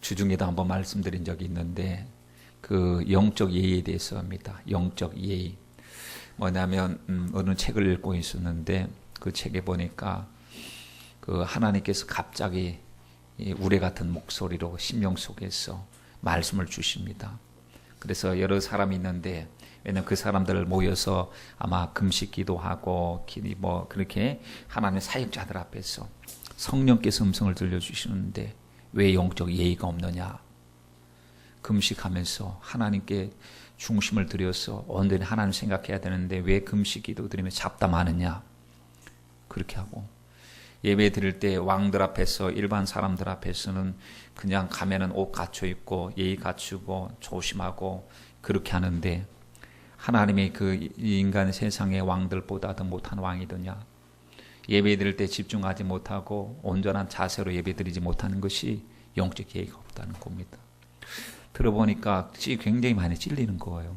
주중에도 한번 말씀드린 적이 있는데 그 영적 예의에 대해서입니다. 영적 예의. 뭐냐면 어느 책을 읽고 있었는데 그 책에 보니까 그 하나님께서 갑자기 우레 같은 목소리로 심령 속에서 말씀을 주십니다. 그래서 여러 사람이 있는데 왜냐면 그 사람들 모여서 아마 금식 기도하고 뭐 그렇게 하나님의 사역자들 앞에서 성령께서 음성을 들려주시는데 왜 영적 예의가 없느냐. 금식하면서 하나님께 중심을 들여서 온전히 하나님 생각해야 되는데 왜 금식 기도 드리며 잡담하느냐. 그렇게 하고 예배 드릴 때 왕들 앞에서 일반 사람들 앞에서는 그냥 가면은 옷 갖춰 입고 예의 갖추고 조심하고 그렇게 하는데 하나님의 그 인간 세상의 왕들보다 더 못한 왕이더냐. 예배 드릴 때 집중하지 못하고 온전한 자세로 예배 드리지 못하는 것이 영적 예의가 없다는 겁니다. 들어보니까 굉장히 많이 찔리는 거예요.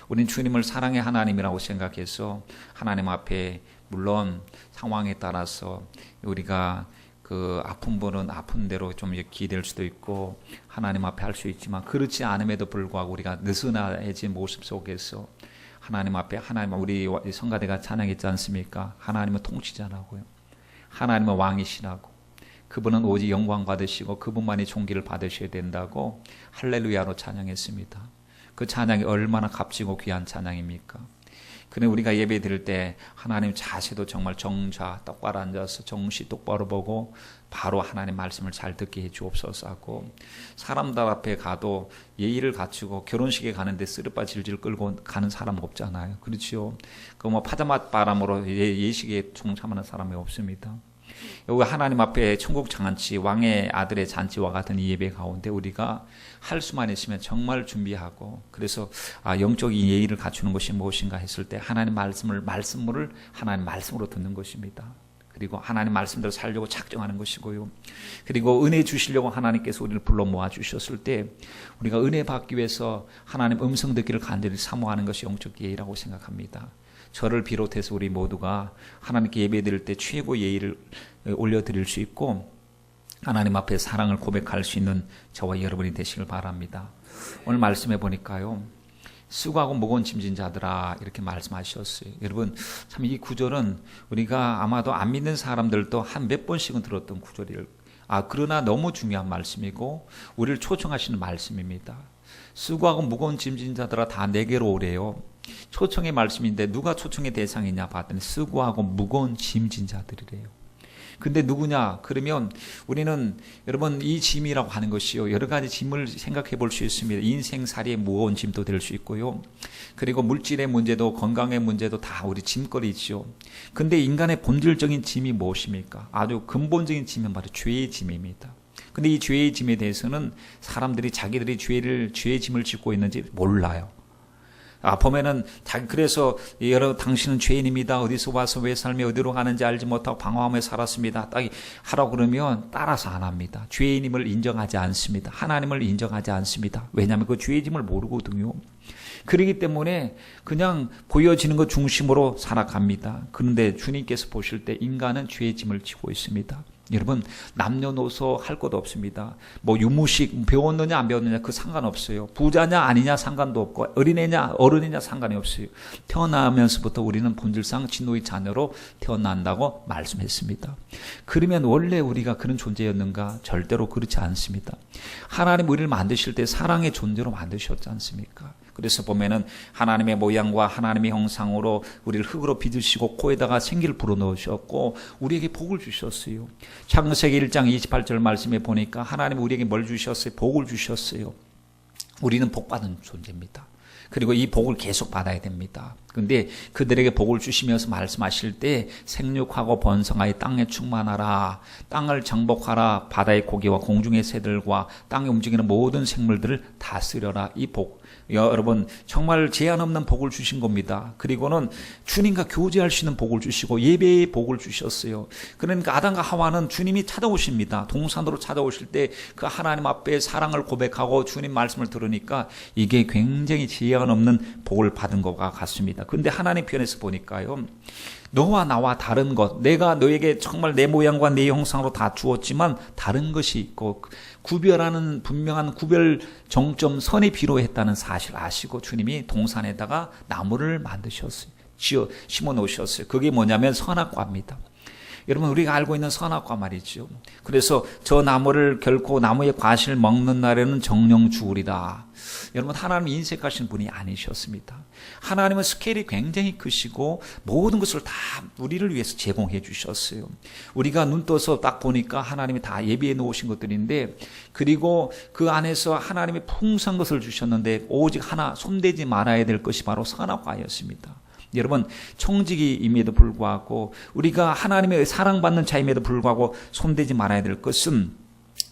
우리는 주님을 사랑의 하나님이라고 생각해서 하나님 앞에 물론 상황에 따라서 우리가 그 아픈 분은 아픈 대로 좀 기댈 수도 있고 하나님 앞에 할 수 있지만 그렇지 않음에도 불구하고 우리가 느슨해진 모습 속에서 하나님 앞에 하나님 우리 성가대가 찬양했지 않습니까? 하나님은 통치자라고요. 하나님은 왕이시라고. 그분은 오직 영광 받으시고 그분만이 존귀를 받으셔야 된다고 할렐루야로 찬양했습니다. 그 찬양이 얼마나 값지고 귀한 찬양입니까? 근데 우리가 예배 드릴 때 하나님 자세도 정말 정좌 똑바로 앉아서 정시 똑바로 보고 바로 하나님 말씀을 잘 듣게 해 주옵소서 하고 사람들 앞에 가도 예의를 갖추고 결혼식에 가는데 쓰르빠 질질 끌고 가는 사람 없잖아요. 그렇죠? 그 뭐 파자마 바람으로 예식에 동참하는 사람이 없습니다. 여기 하나님 앞에 천국 장한치 왕의 아들의 잔치와 같은 이 예배 가운데 우리가 할 수만 있으면 정말 준비하고 그래서 영적인 예의를 갖추는 것이 무엇인가 했을 때 하나님 말씀을 하나님 말씀으로 듣는 것입니다. 그리고 하나님 말씀대로 살려고 작정하는 것이고요. 그리고 은혜 주시려고 하나님께서 우리를 불러 모아 주셨을 때 우리가 은혜 받기 위해서 하나님 음성 듣기를 간절히 사모하는 것이 영적 예의라고 생각합니다. 저를 비롯해서 우리 모두가 하나님께 예배드릴 때 최고 예의를 올려드릴 수 있고 하나님 앞에 사랑을 고백할 수 있는 저와 여러분이 되시길 바랍니다. 오늘 말씀해 보니까요. 수고하고 무거운 짐진 자들아 이렇게 말씀하셨어요. 여러분 참 이 구절은 우리가 아마도 안 믿는 사람들도 한 몇 번씩은 들었던 구절이에요. 그러나 너무 중요한 말씀이고 우리를 초청하시는 말씀입니다. 수고하고 무거운 짐진 자들아 다 내게로 오래요. 초청의 말씀인데 누가 초청의 대상이냐 봤더니 수고하고 무거운 짐진 자들이래요. 근데 누구냐? 그러면 우리는 여러분 이 짐이라고 하는 것이요. 여러 가지 짐을 생각해 볼 수 있습니다. 인생살이의 무거운 짐도 될 수 있고요. 그리고 물질의 문제도 건강의 문제도 다 우리 짐거리죠. 근데 인간의 본질적인 짐이 무엇입니까? 아주 근본적인 짐은 바로 죄의 짐입니다. 근데 이 죄의 짐에 대해서는 사람들이 자기들이 죄의 짐을 짓고 있는지 몰라요. 보면은 그래서 당신은 죄인입니다. 어디서 와서 왜 삶이 어디로 가는지 알지 못하고 방황하며 살았습니다. 딱 하라고 그러면 따라서 안 합니다. 죄인임을 인정하지 않습니다. 하나님을 인정하지 않습니다. 왜냐하면 그 죄의 짐을 모르거든요. 그렇기 때문에 그냥 보여지는 것 중심으로 살아갑니다. 그런데 주님께서 보실 때 인간은 죄의 짐을 지고 있습니다. 여러분 남녀노소 할 것 없습니다. 뭐 유무식 배웠느냐 안 배웠느냐 그 상관없어요. 부자냐 아니냐 상관도 없고 어린애냐 어른이냐 상관이 없어요. 태어나면서부터 우리는 본질상 진노의 자녀로 태어난다고 말씀했습니다. 그러면 원래 우리가 그런 존재였는가? 절대로 그렇지 않습니다. 하나님 우리를 만드실 때 사랑의 존재로 만드셨지 않습니까? 그래서 보면은 하나님의 모양과 하나님의 형상으로 우리를 흙으로 빚으시고 코에다가 생기를 불어넣으셨고 우리에게 복을 주셨어요. 창세기 1장 28절 말씀에 보니까 하나님 우리에게 뭘 주셨어요? 복을 주셨어요. 우리는 복받은 존재입니다. 그리고 이 복을 계속 받아야 됩니다. 그런데 그들에게 복을 주시면서 말씀하실 때 생육하고 번성하여 땅에 충만하라. 땅을 정복하라. 바다의 고기와 공중의 새들과 땅에 움직이는 모든 생물들을 다스려라. 이 복. 여러분 정말 제한 없는 복을 주신 겁니다. 그리고는 주님과 교제할 수 있는 복을 주시고 예배의 복을 주셨어요. 그러니까 아담과 하와는 주님이 찾아오십니다. 동산으로 찾아오실 때 그 하나님 앞에 사랑을 고백하고 주님 말씀을 들으니까 이게 굉장히 제한 없는 복을 받은 것과 같습니다. 합니다. 그런데 하나님 편에서 보니까요, 너와 나와 다른 것, 내가 너에게 정말 내 모양과 내 형상으로 다 주었지만 다른 것이 있고 구별하는 분명한 구별 정점 선이 필요했다는 사실 아시고 주님이 동산에다가 나무를 만드셨어요. 심어 놓으셨어요. 그게 뭐냐면 선악과입니다. 여러분, 우리가 알고 있는 선악과 말이죠. 그래서 저 나무를 결코 나무의 과실을 먹는 날에는 정령 죽으리라. 여러분, 하나님은 인색하신 분이 아니셨습니다. 하나님은 스케일이 굉장히 크시고 모든 것을 다 우리를 위해서 제공해 주셨어요. 우리가 눈 떠서 딱 보니까 하나님이 다 예비해 놓으신 것들인데, 그리고 그 안에서 하나님이 풍성한 것을 주셨는데 오직 하나 손대지 말아야 될 것이 바로 선악과였습니다. 여러분, 청지기임에도 불구하고 우리가 하나님의 사랑받는 자임에도 불구하고 손대지 말아야 될 것은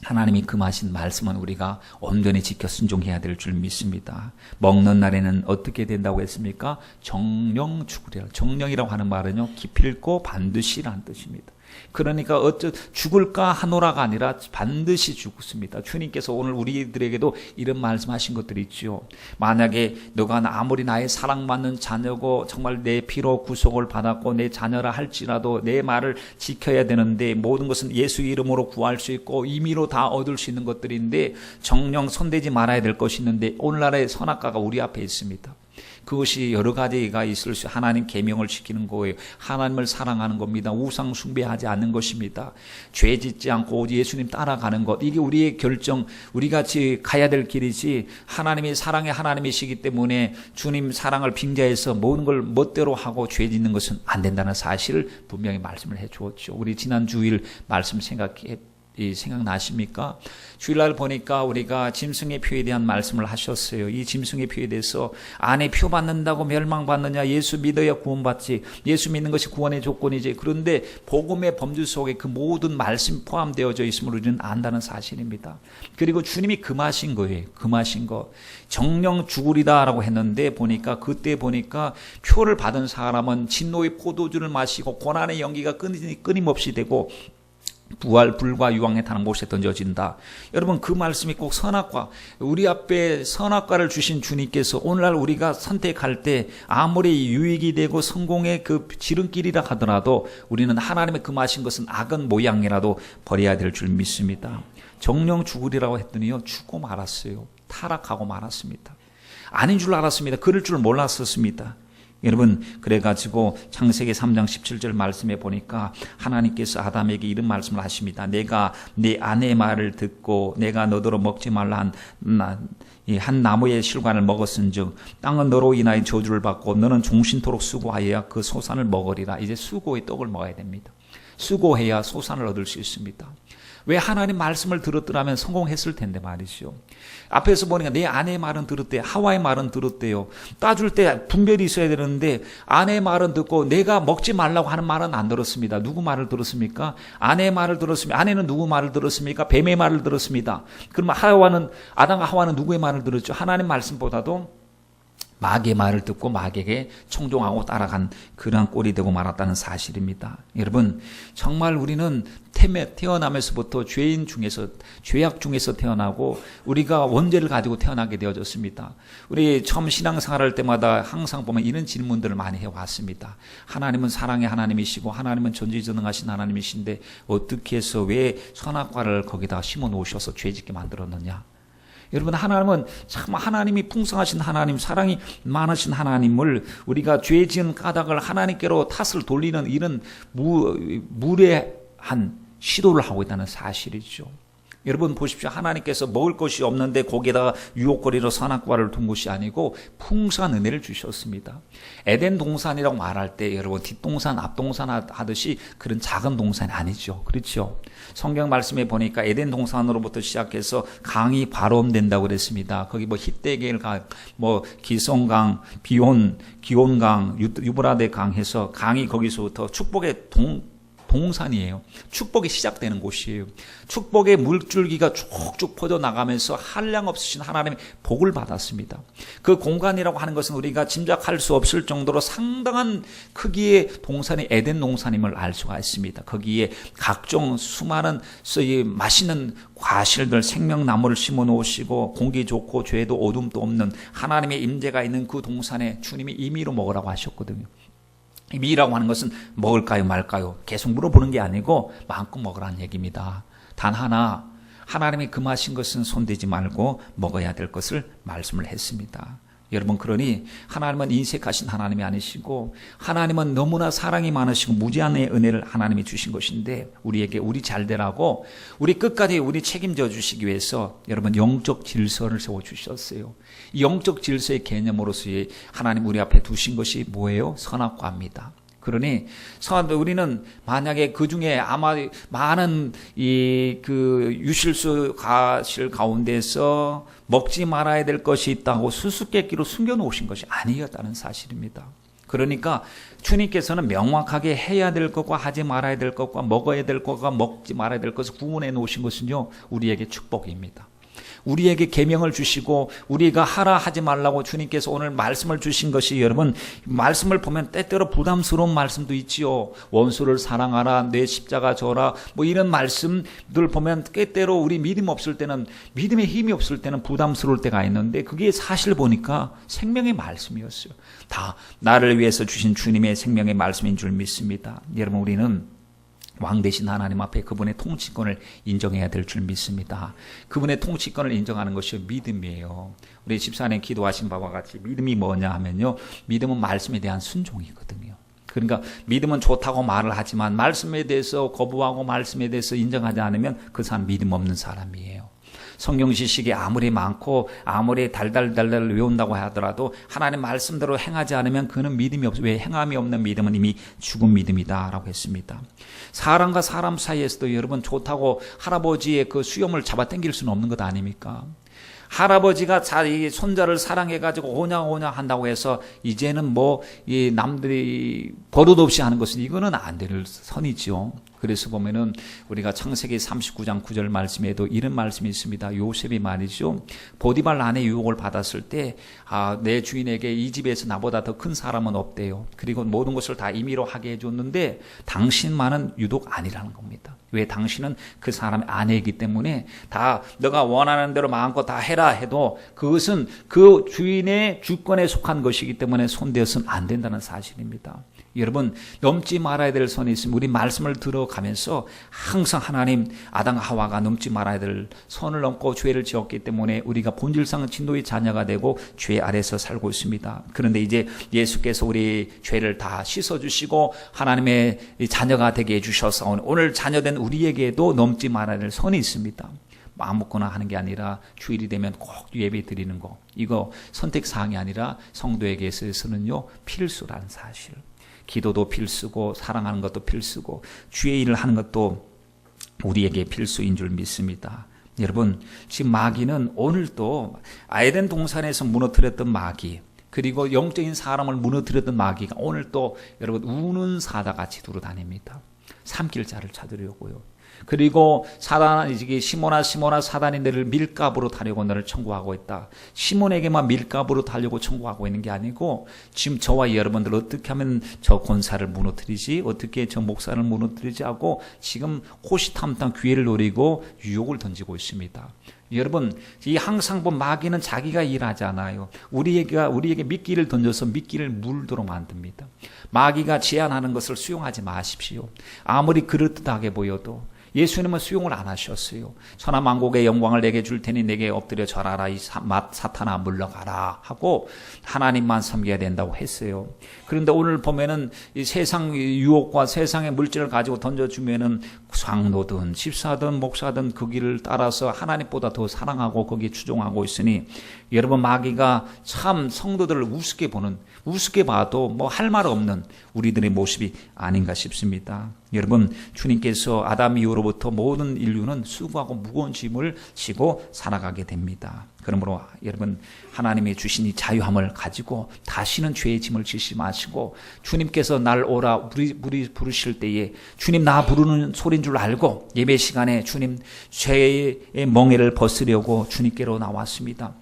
하나님이 금하신 말씀은 우리가 온전히 지켜 순종해야 될 줄 믿습니다. 먹는 날에는 어떻게 된다고 했습니까? 정령 죽으리라. 정령이라고 하는 말은요, 기필코 반드시라는 뜻입니다. 그러니까 죽을까 하노라가 아니라 반드시 죽습니다. 주님께서 오늘 우리들에게도 이런 말씀하신 것들이 있죠. 만약에 너가 아무리 나의 사랑받는 자녀고 정말 내 피로 구속을 받았고 내 자녀라 할지라도 내 말을 지켜야 되는데, 모든 것은 예수 이름으로 구할 수 있고 임의로 다 얻을 수 있는 것들인데 정령 손대지 말아야 될 것이 있는데, 오늘날의 선악과가 우리 앞에 있습니다. 그것이 여러 가지가 있을 수, 하나님 계명을 지키는 거예요. 하나님을 사랑하는 겁니다. 우상 숭배하지 않는 것입니다. 죄 짓지 않고 오직 예수님 따라가는 것, 이게 우리의 결정, 우리 같이 가야 될 길이지, 하나님이 사랑의 하나님이시기 때문에 주님 사랑을 빙자해서 모든 걸 멋대로 하고 죄 짓는 것은 안 된다는 사실을 분명히 말씀을 해 주었죠. 우리 지난 주일 말씀 생각나십니까? 주일날 보니까 우리가 짐승의 표에 대한 말씀을 하셨어요. 이 짐승의 표에 대해서 안에 표 받는다고 멸망받느냐, 예수 믿어야 구원받지, 예수 믿는 것이 구원의 조건이지. 그런데 복음의 범주 속에 그 모든 말씀이 포함되어져 있음을 우리는 안다는 사실입니다. 그리고 주님이 금하신 거예요. 금하신 거, 정령 죽으리다 라고 했는데, 그때 보니까 표를 받은 사람은 진노의 포도주를 마시고 고난의 연기가 끊임없이 되고 부활 불과 유황에 타는 못에 던져진다. 여러분, 그 말씀이 꼭 선악과, 우리 앞에 선악과를 주신 주님께서 오늘날 우리가 선택할 때 아무리 유익이 되고 성공의 그 지름길이라 하더라도 우리는 하나님의 금하신 것은 악은 모양이라도 버려야 될 줄 믿습니다. 정령 죽으리라고 했더니요, 죽고 말았어요. 타락하고 말았습니다. 아닌 줄 알았습니다. 그럴 줄 몰랐었습니다. 여러분, 그래가지고 창세기 3장 17절 말씀에 보니까 하나님께서 아담에게 이런 말씀을 하십니다. 내가 네 아내의 말을 듣고 내가 너더러 먹지 말라 한 나무의 실과를 먹었은즉 땅은 너로 인하여 저주를 받고 너는 종신토록 수고하여야 그 소산을 먹으리라. 이제 수고의 떡을 먹어야 됩니다. 수고해야 소산을 얻을 수 있습니다. 왜? 하나님 말씀을 들었더라면 성공했을 텐데 말이죠. 앞에서 보니까 내 아내의 말은 들었대요. 하와의 말은 들었대요. 따줄 때 분별이 있어야 되는데 아내의 말은 듣고 내가 먹지 말라고 하는 말은 안 들었습니다. 누구 말을 들었습니까? 아내의 말을 들었습니다. 아내는 누구 말을 들었습니까? 뱀의 말을 들었습니다. 그러면 아담과 하와는 누구의 말을 들었죠? 하나님 말씀보다도 마귀의 말을 듣고 마귀에게 청종하고 따라간 그러한 꼴이 되고 말았다는 사실입니다. 여러분, 정말 우리는 태어나면서부터 죄악 중에서 태어나고 우리가 원죄를 가지고 태어나게 되어졌습니다. 우리 처음 신앙생활할 때마다 항상 보면 이런 질문들을 많이 해왔습니다. 하나님은 사랑의 하나님이시고 하나님은 전지전능하신 하나님이신데 어떻게 해서 왜 선악과를 거기다 심어 놓으셔서 죄짓게 만들었느냐? 여러분, 하나님은 참 하나님이 풍성하신 하나님, 사랑이 많으신 하나님을 우리가 죄 지은 까닭을 하나님께로 탓을 돌리는 이런 무례한 시도를 하고 있다는 사실이죠. 여러분 보십시오. 하나님께서 먹을 것이 없는데 거기에다가 유혹거리로 선악과를 둔 것이 아니고 풍성한 은혜를 주셨습니다. 에덴 동산이라고 말할 때 여러분 뒷동산 앞동산 하듯이 그런 작은 동산이 아니죠. 그렇죠. 성경 말씀에 보니까 에덴 동산으로부터 시작해서 강이 발원된다고 그랬습니다. 거기 히데겔 강, 기송강, 기온강, 유브라데 강 해서 강이 거기서부터 축복의 동산이에요. 축복이 시작되는 곳이에요. 축복의 물줄기가 쭉쭉 퍼져나가면서 한량 없으신 하나님의 복을 받았습니다. 그 공간이라고 하는 것은 우리가 짐작할 수 없을 정도로 상당한 크기의 동산이 에덴 동산임을 알 수가 있습니다. 거기에 각종 수많은 맛있는 과실들, 생명나무를 심어 놓으시고 공기 좋고 죄도 어둠도 없는 하나님의 임재가 있는 그 동산에 주님이 임의로 먹으라고 하셨거든요. 임의라고 하는 것은 먹을까요 말까요 계속 물어보는 게 아니고 마음껏 먹으라는 얘기입니다. 단 하나, 하나님이 금하신 것은 손대지 말고 먹어야 될 것을 말씀을 했습니다. 여러분, 그러니 하나님은 인색하신 하나님이 아니시고 하나님은 너무나 사랑이 많으시고 무제한의 은혜를 하나님이 주신 것인데 우리에게 우리 잘되라고 우리 끝까지 우리 책임져 주시기 위해서 여러분 영적 질서를 세워주셨어요. 이 영적 질서의 개념으로서 하나님 우리 앞에 두신 것이 뭐예요? 선악과입니다. 그러니 우리는 만약에 그 중에 아마 많은 그 유실수 과실 가운데서 먹지 말아야 될 것이 있다고 수수께끼로 숨겨놓으신 것이 아니었다는 사실입니다. 그러니까 주님께서는 명확하게 해야 될 것과 하지 말아야 될 것과 먹어야 될 것과 먹지 말아야 될 것을 구분해 놓으신 것은요, 우리에게 축복입니다. 우리에게 계명을 주시고 우리가 하라 하지 말라고 주님께서 오늘 말씀을 주신 것이, 여러분 말씀을 보면 때때로 부담스러운 말씀도 있지요. 원수를 사랑하라, 내 십자가 져라, 뭐 이런 말씀들 보면 때때로 우리 믿음 없을 때는, 믿음의 힘이 없을 때는 부담스러울 때가 있는데 그게 사실 보니까 생명의 말씀이었어요. 다 나를 위해서 주신 주님의 생명의 말씀인 줄 믿습니다. 여러분, 우리는 왕 되신 하나님 앞에 그분의 통치권을 인정해야 될 줄 믿습니다. 그분의 통치권을 인정하는 것이 믿음이에요. 우리 집사님 기도하신 바와 같이 믿음이 뭐냐 하면요, 믿음은 말씀에 대한 순종이거든요. 그러니까 믿음은 좋다고 말을 하지만 말씀에 대해서 거부하고 말씀에 대해서 인정하지 않으면 그 사람 믿음 없는 사람이에요. 성경 지식이 아무리 많고 아무리 달달달달 외운다고 하더라도 하나님 말씀대로 행하지 않으면 그는 믿음이 없어요. 왜? 행함이 없는 믿음은 이미 죽은 믿음이다 라고 했습니다. 사람과 사람 사이에서도 여러분 좋다고 할아버지의 그 수염을 잡아당길 수는 없는 것 아닙니까? 할아버지가 자기 손자를 사랑해가지고 오냐 한다고 해서 이제는 뭐 이 남들이 버릇 없이 하는 것은 이거는 안 될 선이죠. 그래서 보면은 우리가 창세기 39장 9절 말씀에도 이런 말씀이 있습니다. 요셉이 말이죠, 보디발 아내 유혹을 받았을 때 내 주인에게 이 집에서 나보다 더 큰 사람은 없대요. 그리고 모든 것을 다 임의로 하게 해줬는데 당신만은 유독 아니라는 겁니다. 왜? 당신은 그 사람의 아내이기 때문에 다 너가 원하는 대로 마음껏 다 해라 해도 그것은 그 주인의 주권에 속한 것이기 때문에 손대어서는 안 된다는 사실입니다. 여러분, 넘지 말아야 될 선이 있으면 우리 말씀을 들어가면서 항상 하나님, 아담 하와가 넘지 말아야 될 선을 넘고 죄를 지었기 때문에 우리가 본질상 진노의 자녀가 되고 죄 아래서 살고 있습니다. 그런데 이제 예수께서 우리 죄를 다 씻어주시고 하나님의 자녀가 되게 해주셔서 오늘 자녀된 우리에게도 넘지 말아야 될 선이 있습니다. 아무거나 하는 게 아니라 주일이 되면 꼭 예배 드리는 거, 이거 선택사항이 아니라 성도에게 있어서는요 필수라는 사실. 기도도 필수고 사랑하는 것도 필수고 주의 일을 하는 것도 우리에게 필수인 줄 믿습니다. 여러분, 지금 마귀는 오늘도 에덴 동산에서 무너뜨렸던 마귀, 그리고 영적인 사람을 무너뜨렸던 마귀가 오늘 또 여러분 우는 사자같이 두루다닙니다. 삼킬 자를 찾으려고요. 그리고 사단이 시몬아 사단이 너를 밀가부로 타려고 너를 청구하고 있다. 시몬에게만 밀가부로 타려고 청구하고 있는 게 아니고 지금 저와 여러분들 어떻게 하면 저 권사를 무너뜨리지, 어떻게 저 목사를 무너뜨리지 하고 지금 호시탐탐 기회를 노리고 유혹을 던지고 있습니다. 여러분, 이 항상 본 마귀는 자기가 일하잖아요. 우리에게 미끼를 던져서 미끼를 물도록 만듭니다. 마귀가 제안하는 것을 수용하지 마십시오. 아무리 그럴듯하게 보여도 예수님은 수용을 안 하셨어요. 천하만국의 영광을 내게 줄 테니 내게 엎드려 절하라, 이 사탄아 물러가라 하고 하나님만 섬겨야 된다고 했어요. 그런데 오늘 보면은 이 세상 유혹과 세상의 물질을 가지고 던져주면은 장로든 집사든 목사든 그 길을 따라서 하나님보다 더 사랑하고 거기에 추종하고 있으니 여러분, 마귀가 참 성도들을 우습게 봐도 뭐 할 말 없는 우리들의 모습이 아닌가 싶습니다. 여러분, 주님께서 아담 이후로부터 모든 인류는 수고하고 무거운 짐을 지고 살아가게 됩니다. 그러므로 여러분, 하나님이 주신 이 자유함을 가지고 다시는 죄의 짐을 지시 마시고, 주님께서 날 오라 우리 부르실 때에 주님 나 부르는 소리인 줄 알고 예배 시간에 주님 죄의 멍에를 벗으려고 주님께로 나왔습니다.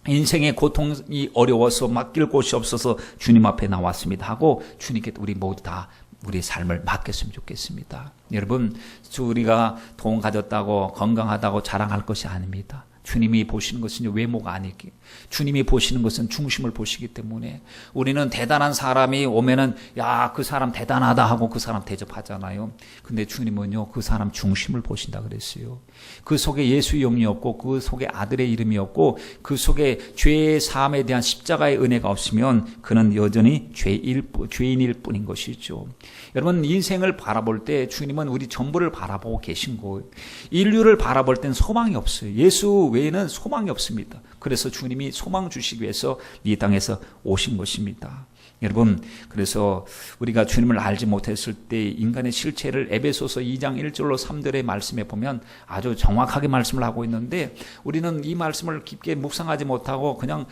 인생의 고통이 어려워서 맡길 곳이 없어서 주님 앞에 나왔습니다 하고 주님께 우리 모두 다 우리의 삶을 맡겼으면 좋겠습니다. 여러분, 우리가 돈 가졌다고 건강하다고 자랑할 것이 아닙니다. 주님이 보시는 것은 외모가 아니기, 주님이 보시는 것은 중심을 보시기 때문에 우리는 대단한 사람이 오면은 야, 그 사람 대단하다 하고 그 사람 대접하잖아요. 근데 주님은요, 그 사람 중심을 보신다 그랬어요. 그 속에 예수 영이 없고 그 속에 아들의 이름이 없고 그 속에 죄의 사함에 대한 십자가의 은혜가 없으면 그는 여전히 죄인일 뿐인 것이죠. 여러분, 인생을 바라볼 때 주님은 우리 전부를 바라보고 계신 거예요. 인류를 바라볼 땐 소망이 없어요. 예수 외에는 소망이 없습니다. 그래서 주님이 소망 주시기 위해서 이 땅에서 오신 것입니다. 여러분, 그래서 우리가 주님을 알지 못했을 때 인간의 실체를 에베소서 2장 1절로 3절의 말씀에 보면 아주 정확하게 말씀을 하고 있는데, 우리는 이 말씀을 깊게 묵상하지 못하고 그냥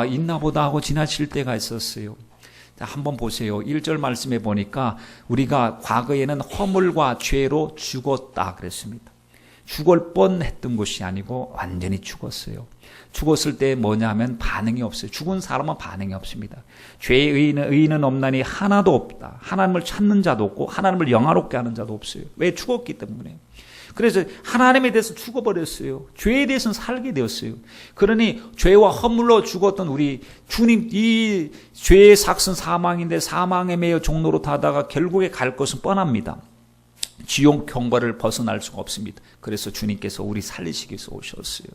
있나 보다 하고 지나칠 때가 있었어요. 한번 보세요. 1절 말씀에 보니까 우리가 과거에는 허물과 죄로 죽었다 그랬습니다. 죽을 뻔했던 것이 아니고 완전히 죽었어요. 죽었을 때 뭐냐 하면 반응이 없어요. 죽은 사람은 반응이 없습니다. 죄의 의인은 없나니 하나도 없다. 하나님을 찾는 자도 없고 하나님을 영화롭게 하는 자도 없어요. 왜? 죽었기 때문에. 그래서 하나님에 대해서 죽어버렸어요. 죄에 대해서는 살게 되었어요. 그러니 죄와 허물로 죽었던 우리 주님, 이 죄의 삭슨 사망인데 사망에 매여 종로로 타다가 결국에 갈 것은 뻔합니다. 지옥 경벌을 벗어날 수가 없습니다. 그래서 주님께서 우리 살리시기 위해서 오셨어요.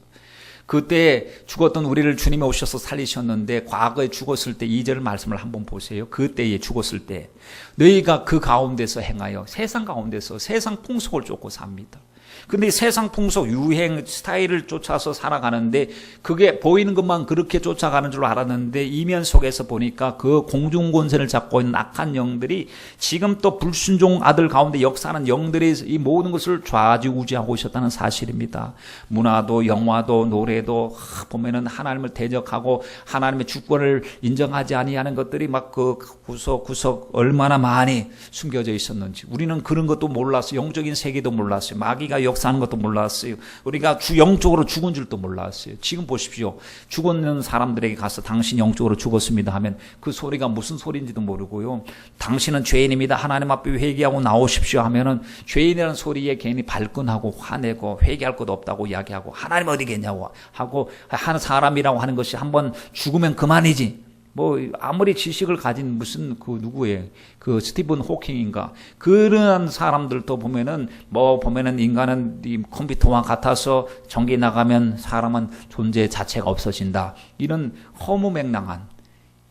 그때 죽었던 우리를 주님이 오셔서 살리셨는데, 과거에 죽었을 때 2절 말씀을 한번 보세요. 그때에 죽었을 때 너희가 그 가운데서 행하여 세상 가운데서 세상 풍속을 쫓고 삽니다. 근데 세상 풍속, 유행, 스타일을 쫓아서 살아가는데 그게 보이는 것만 그렇게 쫓아가는 줄 알았는데 이면 속에서 보니까 그 공중권세를 잡고 있는 악한 영들이 지금 또 불순종 아들 가운데 역사하는 영들이 이 모든 것을 좌지우지하고 있었다는 사실입니다. 문화도 영화도 노래도 보면은 하나님을 대적하고 하나님의 주권을 인정하지 아니하는 것들이 막 그 구석구석 얼마나 많이 숨겨져 있었는지 우리는 그런 것도 몰랐어요. 영적인 세계도 몰랐어요. 마귀가 역사하는 것도 몰랐어요. 우리가 영적으로 죽은 줄도 몰랐어요. 지금 보십시오. 죽었는 사람들에게 가서 당신 영적으로 죽었습니다 하면 그 소리가 무슨 소리인지도 모르고요. 당신은 죄인입니다. 하나님 앞에 회개하고 나오십시오 하면은 죄인이라는 소리에 괜히 발끈하고 화내고 회개할 것도 없다고 이야기하고 하나님 어디 계냐고 하고 하는 사람이라고 하는 것이 한번 죽으면 그만이지. 뭐 아무리 지식을 가진 무슨 그 누구의 그 스티븐 호킹인가 그런 사람들도 보면은 인간은 이 컴퓨터와 같아서 전기 나가면 사람은 존재 자체가 없어진다, 이런 허무맹랑한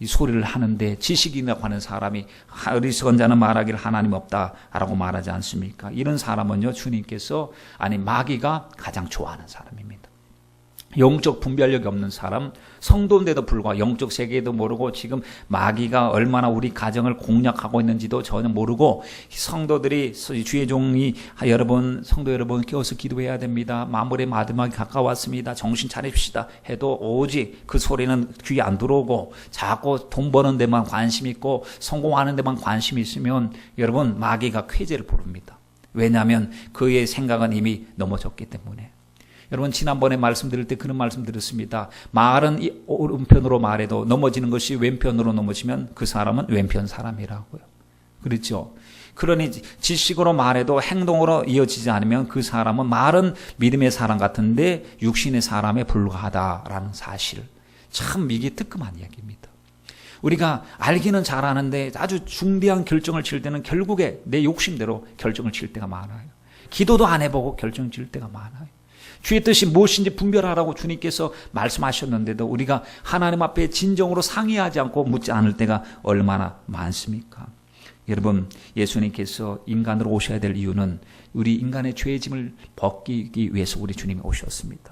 이 소리를 하는데, 지식이라고 하는 사람이 어리석은 자는 말하기를 하나님 없다라고 말하지 않습니까? 이런 사람은요, 주님께서 마귀가 가장 좋아하는 사람입니다. 영적 분별력이 없는 사람, 성도인데도 불구하고 영적 세계도 모르고 지금 마귀가 얼마나 우리 가정을 공략하고 있는지도 전혀 모르고, 성도들이, 주의 종이 성도 여러분 깨어서 기도해야 됩니다. 마무리의 마지막이 가까웠습니다. 정신 차립시다 해도 오직 그 소리는 귀에 안 들어오고 자꾸 돈 버는 데만 관심 있고 성공하는 데만 관심이 있으면 여러분 마귀가 쾌재를 부릅니다. 왜냐하면 그의 생각은 이미 넘어졌기 때문에. 여러분, 지난번에 말씀드릴 때 그런 말씀 드렸습니다. 말은 오른편으로 말해도 넘어지는 것이 왼편으로 넘어지면 그 사람은 왼편 사람이라고요. 그렇죠? 그러니 지식으로 말해도 행동으로 이어지지 않으면 그 사람은 말은 믿음의 사람 같은데 육신의 사람에 불과하다라는 사실. 참 이게 뜨끔한 이야기입니다. 우리가 알기는 잘하는데 아주 중대한 결정을 칠 때는 결국에 내 욕심대로 결정을 칠 때가 많아요. 기도도 안 해보고 결정 질 때가 많아요. 주의 뜻이 무엇인지 분별하라고 주님께서 말씀하셨는데도 우리가 하나님 앞에 진정으로 상의하지 않고 묻지 않을 때가 얼마나 많습니까? 여러분, 예수님께서 인간으로 오셔야 될 이유는 우리 인간의 죄의 짐을 벗기기 위해서 우리 주님이 오셨습니다.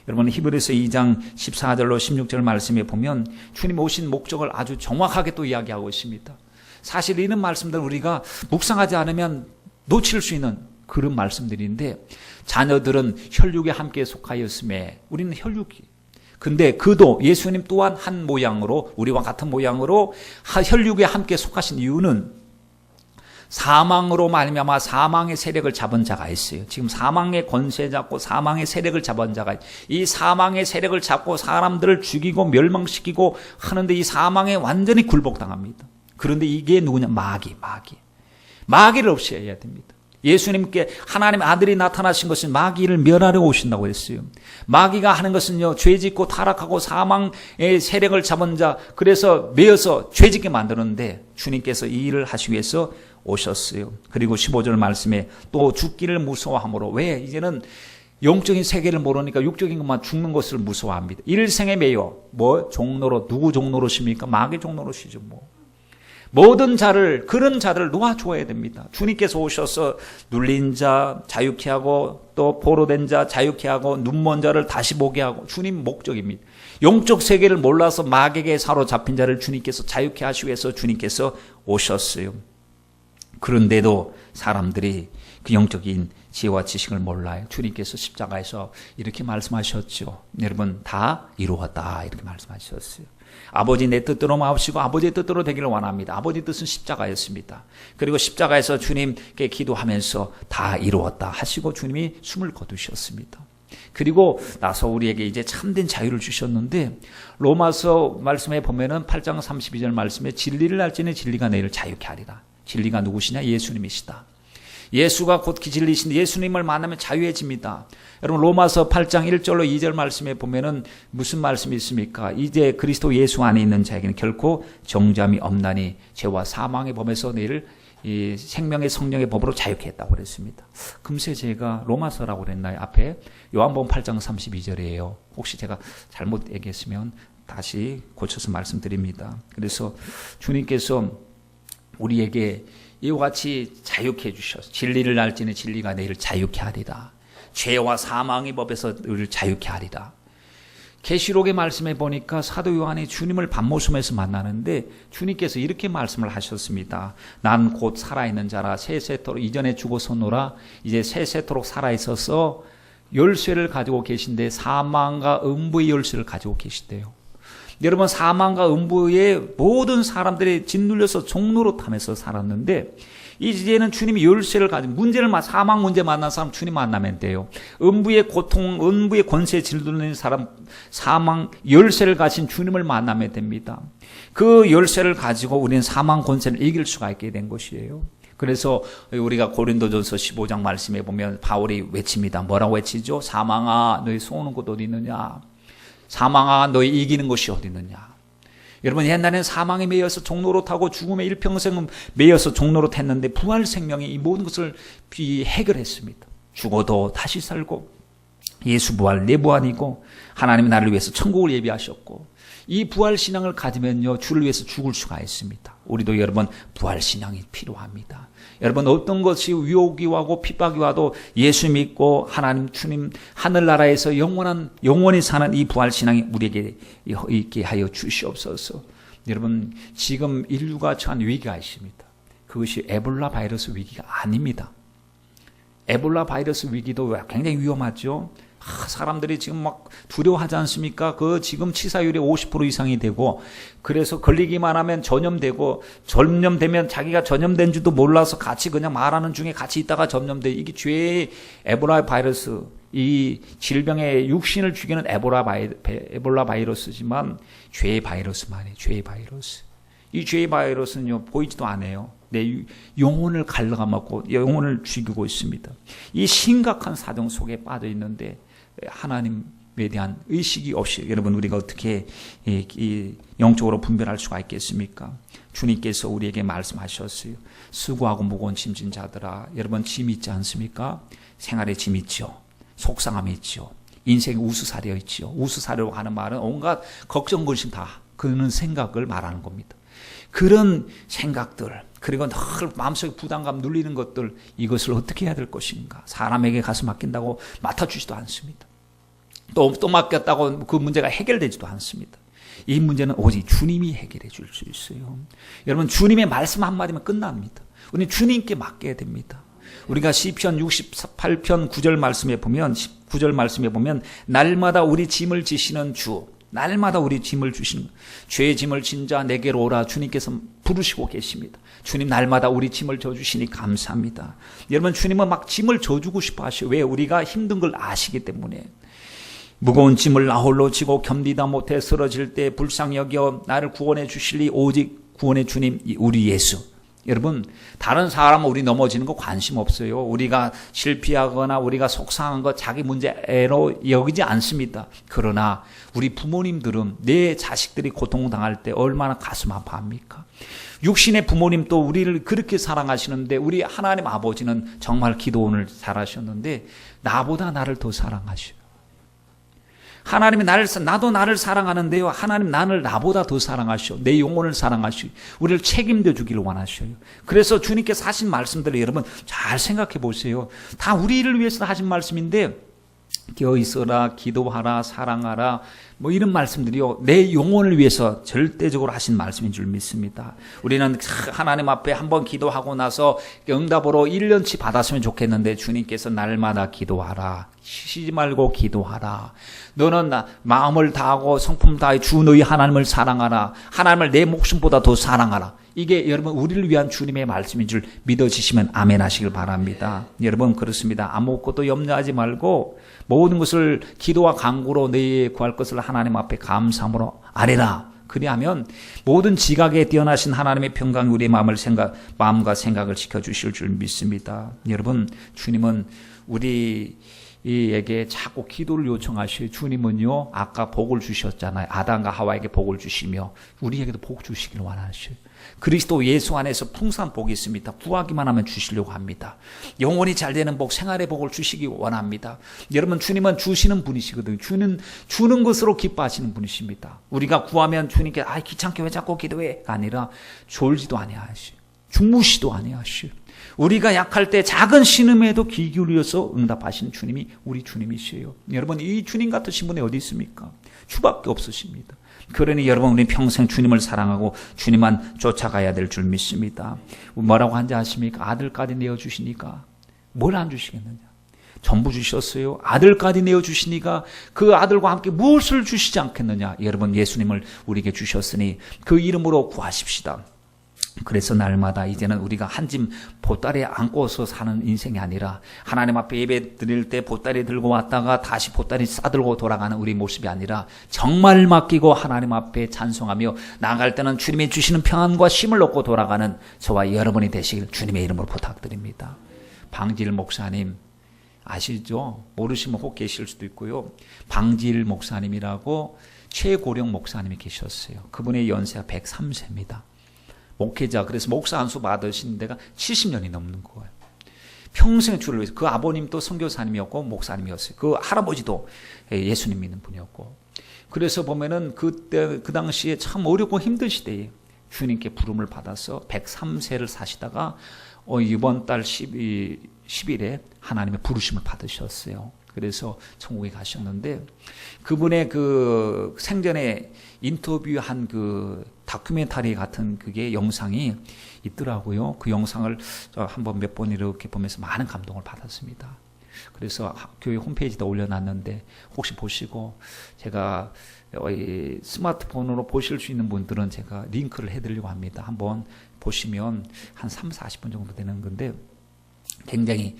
여러분, 히브리서 2장 14절로 16절 말씀에 보면 주님 오신 목적을 아주 정확하게 또 이야기하고 있습니다. 사실 이런 말씀들 우리가 묵상하지 않으면 놓칠 수 있는 그런 말씀들인데, 자녀들은 혈육에 함께 속하였음에 우리는 혈육이. 근데 그도 예수님 또한 한 모양으로, 우리와 같은 모양으로 혈육에 함께 속하신 이유는 사망으로 말미암아 사망의 세력을 잡은 자가 있어요. 지금 사망의 권세 잡고 사망의 세력을 잡은 자가, 이 사망의 세력을 잡고 사람들을 죽이고 멸망시키고 하는데 이 사망에 완전히 굴복당합니다. 그런데 이게 누구냐? 마귀를 없애야 됩니다. 예수님께 하나님의 아들이 나타나신 것은 마귀를 멸하려 오신다고 했어요. 마귀가 하는 것은요, 죄짓고 타락하고 사망의 세력을 잡은 자, 그래서 매어서 죄짓게 만드는데 주님께서 이 일을 하시기 위해서 오셨어요. 그리고 15절 말씀에 또 죽기를 무서워함으로, 왜? 이제는 영적인 세계를 모르니까 육적인 것만 죽는 것을 무서워합니다. 일생에 매여 종로로, 누구 종로로십니까? 마귀 종로로시죠. 모든 자를, 그런 자들을 놓아줘야 됩니다. 주님께서 오셔서 눌린 자 자유케 하고, 또 포로된 자 자유케 하고, 눈먼 자를 다시 보게 하고, 주님 목적입니다. 영적 세계를 몰라서 마귀에게 사로잡힌 자를 주님께서 자유케 하시기 위해서 주님께서 오셨어요. 그런데도 사람들이 그 영적인 지혜와 지식을 몰라요. 주님께서 십자가에서 이렇게 말씀하셨죠. 여러분, 다 이루었다, 이렇게 말씀하셨어요. 아버지 내 뜻대로 마옵시고 아버지의 뜻대로 되기를 원합니다. 아버지 뜻은 십자가였습니다. 그리고 십자가에서 주님께 기도하면서 다 이루었다 하시고 주님이 숨을 거두셨습니다. 그리고 나서 우리에게 이제 참된 자유를 주셨는데, 로마서 말씀에 보면은 8장 32절 말씀에 진리를 알지니 진리가 너희를 자유케 하리라. 진리가 누구시냐? 예수님이시다. 예수가 곧 진리신데 예수님을 만나면 자유해집니다. 여러분, 로마서 8장 1절로 2절 말씀에 보면은 무슨 말씀이 있습니까? 이제 그리스도 예수 안에 있는 자에게는 결코 정죄함이 없나니 죄와 사망의 법에서 너희를 이 생명의 성령의 법으로 자유케 했다고 그랬습니다. 금세 제가 로마서라고 그랬나요? 앞에 요한복음 8장 32절이에요. 혹시 제가 잘못 얘기했으면 다시 고쳐서 말씀드립니다. 그래서 주님께서 우리에게 이와 같이 자유케 해주셔서 진리를 알지니 진리가 너희를 자유케 하리라. 죄와 사망의 법에서 너희를 자유케 하리라. 계시록의 말씀에 보니까 사도 요한이 주님을 밤모섬에서 만나는데 주님께서 이렇게 말씀을 하셨습니다. 난 곧 살아있는 자라 세세토록, 이전에 죽었었노라 이제 세세토록 살아있어서 열쇠를 가지고 계신데 사망과 음부의 열쇠를 가지고 계시대요. 여러분, 사망과 음부의 모든 사람들이 짓눌려서 종로로 타면서 살았는데 이제는 주님이 열쇠를 가지고 사망 문제 만난 사람 주님 만나면 돼요. 음부의 고통, 음부의 권세에 짓눌린 사람, 사망 열쇠를 가진 주님을 만나면 됩니다. 그 열쇠를 가지고 우리는 사망 권세를 이길 수가 있게 된 것이에요. 그래서 우리가 고린도전서 15장 말씀에 보면 바울이 외칩니다. 뭐라고 외치죠? 사망아 너희 쏘는 곳 어디 있느냐? 사망아 너희 이기는 곳이 어디 있느냐? 여러분, 옛날에는 사망에 매여서 종로로 타고 죽음의 일평생은 매여서 종로로 탔는데 부활 생명이 이 모든 것을 해결했습니다. 죽어도 다시 살고 예수 부활 내 부활이고 하나님이 나를 위해서 천국을 예비하셨고, 이 부활 신앙을 가지면요 주를 위해서 죽을 수가 있습니다. 우리도 여러분 부활 신앙이 필요합니다. 여러분, 어떤 것이 유혹이 와고 핍박이 와도 예수 믿고 하나님 주님 하늘나라에서 영원히 사는 이 부활 신앙이 우리에게 있게 하여 주시옵소서. 여러분, 지금 인류가 처한 위기가 있습니다. 그것이 에볼라 바이러스 위기가 아닙니다. 에볼라 바이러스 위기도 굉장히 위험하죠. 사람들이 지금 막 두려워하지 않습니까? 지금 치사율이 50% 이상이 되고, 그래서 걸리기만 하면 전염되고, 전염되면 자기가 전염된 줄도 몰라서 같이 그냥 말하는 중에 같이 있다가 전염돼. 이게 죄의 에볼라 바이러스, 이 질병의 육신을 죽이는 에볼라 바이러스지만 죄의 바이러스만이에요. 죄의 바이러스. 이 죄의 바이러스는요 보이지도 않아요. 내 영혼을 갈라먹고 영혼을 죽이고 있습니다. 이 심각한 사정 속에 빠져 있는데 하나님에 대한 의식이 없이 여러분 우리가 어떻게 이 영적으로 분별할 수가 있겠습니까? 주님께서 우리에게 말씀하셨어요. 수고하고 무거운 짐진 자들아, 여러분 짐 있지 않습니까? 생활에 짐 있죠. 속상함이 있죠. 인생이 우수사려 있죠. 우수사려고 하는 말은 온갖 걱정 근심 다 그런 생각을 말하는 겁니다. 그런 생각들, 그리고 늘 마음속에 부담감 눌리는 것들, 이것을 어떻게 해야 될 것인가? 사람에게 가서 맡긴다고 맡아주지도 않습니다. 또 맡겼다고 그 문제가 해결되지도 않습니다. 이 문제는 오직 주님이 해결해 줄 수 있어요. 여러분, 주님의 말씀 한마디면 끝납니다. 우리는 주님께 맡겨야 됩니다. 우리가 시편 68편 9절 말씀에 보면 9절 말씀에 보면 날마다 우리 짐을 지시는 주, 날마다 우리 짐을 주시는 죄의 짐을 진 자 내게로 오라 주님께서 부르시고 계십니다. 주님 날마다 우리 짐을 져주시니 감사합니다. 여러분 주님은 막 짐을 져주고 싶어 하셔요. 왜? 우리가 힘든 걸 아시기 때문에. 무거운 짐을 나 홀로 지고 견디다 못해 쓰러질 때 불쌍히 여겨 나를 구원해 주실리 오직 구원의 주님 우리 예수. 여러분 다른 사람은 우리 넘어지는 거 관심 없어요. 우리가 실패하거나 우리가 속상한 거 자기 문제로 여기지 않습니다. 그러나 우리 부모님들은 내 자식들이 고통당할 때 얼마나 가슴 아파합니까? 육신의 부모님도 우리를 그렇게 사랑하시는데 우리 하나님 아버지는 정말 기도원을 잘하셨는데 나보다 나를 더 사랑하셔요. 하나님이 나도 나를 사랑하는데요. 하나님 나보다 더 사랑하시오. 내 영혼을 사랑하시오. 우리를 책임져 주기를 원하셔요. 그래서 주님께서 하신 말씀들을 여러분 잘 생각해 보세요. 다 우리를 위해서 하신 말씀인데 깨어 있어라, 기도하라, 사랑하라 뭐 이런 말씀들이요. 내 영혼을 위해서 절대적으로 하신 말씀인 줄 믿습니다. 우리는 하나님 앞에 한번 기도하고 나서 응답으로 1년치 받았으면 좋겠는데 주님께서 날마다 기도하라. 쉬지 말고 기도하라. 너는 마음을 다하고 성품 다해 주 너희 하나님을 사랑하라. 하나님을 내 목숨보다 더 사랑하라. 이게 여러분 우리를 위한 주님의 말씀인 줄 믿어지시면 아멘 하시길 바랍니다. 여러분 그렇습니다. 아무것도 염려하지 말고 모든 것을 기도와 간구로 너희 구할 것을 하나님 앞에 감사함으로 아뢰라. 그리하면 모든 지각에 뛰어나신 하나님의 평강이 우리의 마음과 생각을 지켜주실 줄 믿습니다. 여러분 주님은 우리에게 자꾸 기도를 요청하셔요. 주님은요 아까 복을 주셨잖아요. 아담과 하와에게 복을 주시며 우리에게도 복 주시기를 원하셔요. 그리스도 예수 안에서 풍성한 복이 있습니다. 구하기만 하면 주시려고 합니다. 영혼이 잘 되는 복, 생활의 복을 주시기 원합니다. 여러분 주님은 주시는 분이시거든요. 주는 것으로 기뻐하시는 분이십니다. 우리가 구하면 주님께 귀찮게 왜 자꾸 기도해? 아니라 졸지도 아니하시오. 주무시도 아니하시오. 우리가 약할 때 작은 신음에도 귀 기울여서 응답하시는 주님이 우리 주님이시에요. 여러분 이 주님 같으신 분이 어디 있습니까? 주밖에 없으십니다. 그러니 여러분 우리 평생 주님을 사랑하고 주님만 쫓아가야 될 줄 믿습니다. 뭐라고 한지 아십니까? 아들까지 내어주시니까 뭘 안 주시겠느냐? 전부 주셨어요. 아들까지 내어주시니까 그 아들과 함께 무엇을 주시지 않겠느냐? 여러분 예수님을 우리에게 주셨으니 그 이름으로 구하십시다. 그래서 날마다 이제는 우리가 한 짐 보따리에 안고서 사는 인생이 아니라 하나님 앞에 예배 드릴 때 보따리 들고 왔다가 다시 보따리 싸들고 돌아가는 우리 모습이 아니라 정말 맡기고 하나님 앞에 찬송하며 나아갈 때는 주님이 주시는 평안과 쉼을 얻고 돌아가는 저와 여러분이 되시길 주님의 이름으로 부탁드립니다. 방질 목사님 아시죠? 모르시면 혹 계실 수도 있고요. 방질 목사님이라고 최고령 목사님이 계셨어요. 그분의 연세가 103세입니다. 목회자, 그래서 목사 안수 받으신 데가 70년이 넘는 거예요. 평생 주를 위해서. 그 아버님도 선교사님이었고 목사님이었어요. 그 할아버지도 예수님 믿는 분이었고. 그래서 보면은 그때 그 당시에 참 어렵고 힘든 시대에 주님께 부름을 받아서 103세를 사시다가 이번 달 10일에 하나님의 부르심을 받으셨어요. 그래서 천국에 가셨는데 그분의 그 생전에 인터뷰한 그 다큐멘터리 같은 그게 영상이 있더라고요. 그 영상을 한번 몇 번 이렇게 보면서 많은 감동을 받았습니다. 그래서 교회 홈페이지에 올려놨는데 혹시 보시고 제가 스마트폰으로 보실 수 있는 분들은 제가 링크를 해드리려고 합니다. 한번 보시면 한 30-40분 정도 되는 건데 굉장히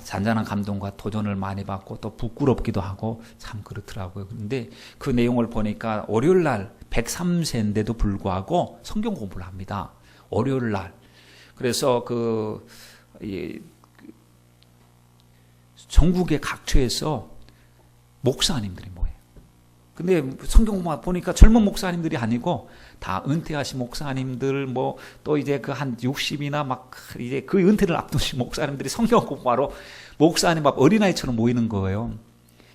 잔잔한 감동과 도전을 많이 받고 또 부끄럽기도 하고 참 그렇더라고요. 그런데 그 내용을 보니까 월요일 날 103세인데도 불구하고 성경 공부를 합니다. 월요일 날. 그래서 전국의 각처에서 목사님들이 모여요. 근데 성경 공부 보니까 젊은 목사님들이 아니고 다 은퇴하신 목사님들 또 이제 그 한 60이나 막 이제 그 은퇴를 앞두신 목사님들이 성경 공부하러 목사님 앞 어린아이처럼 모이는 거예요.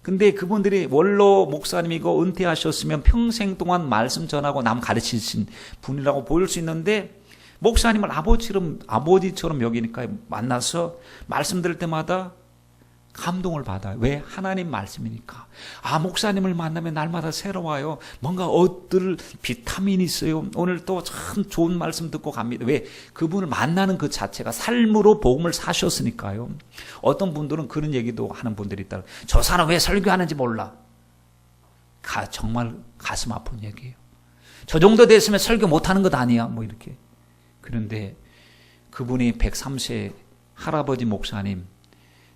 근데 그분들이 원로 목사님이고 은퇴하셨으면 평생 동안 말씀 전하고 남 가르치신 분이라고 보일 수 있는데 목사님을 아버지처럼 여기니까 만나서 말씀 들을 때마다 감동을 받아요. 왜? 하나님 말씀이니까. 목사님을 만나면 날마다 새로워요. 뭔가 얻을 비타민이 있어요. 오늘 또 참 좋은 말씀 듣고 갑니다. 왜? 그분을 만나는 그 자체가 삶으로 복음을 사셨으니까요. 어떤 분들은 그런 얘기도 하는 분들이 있다. 저 사람 왜 설교하는지 몰라. 정말 가슴 아픈 얘기예요. 저 정도 됐으면 설교 못하는 것 아니야. 뭐 이렇게. 그런데 그분이 103세 할아버지 목사님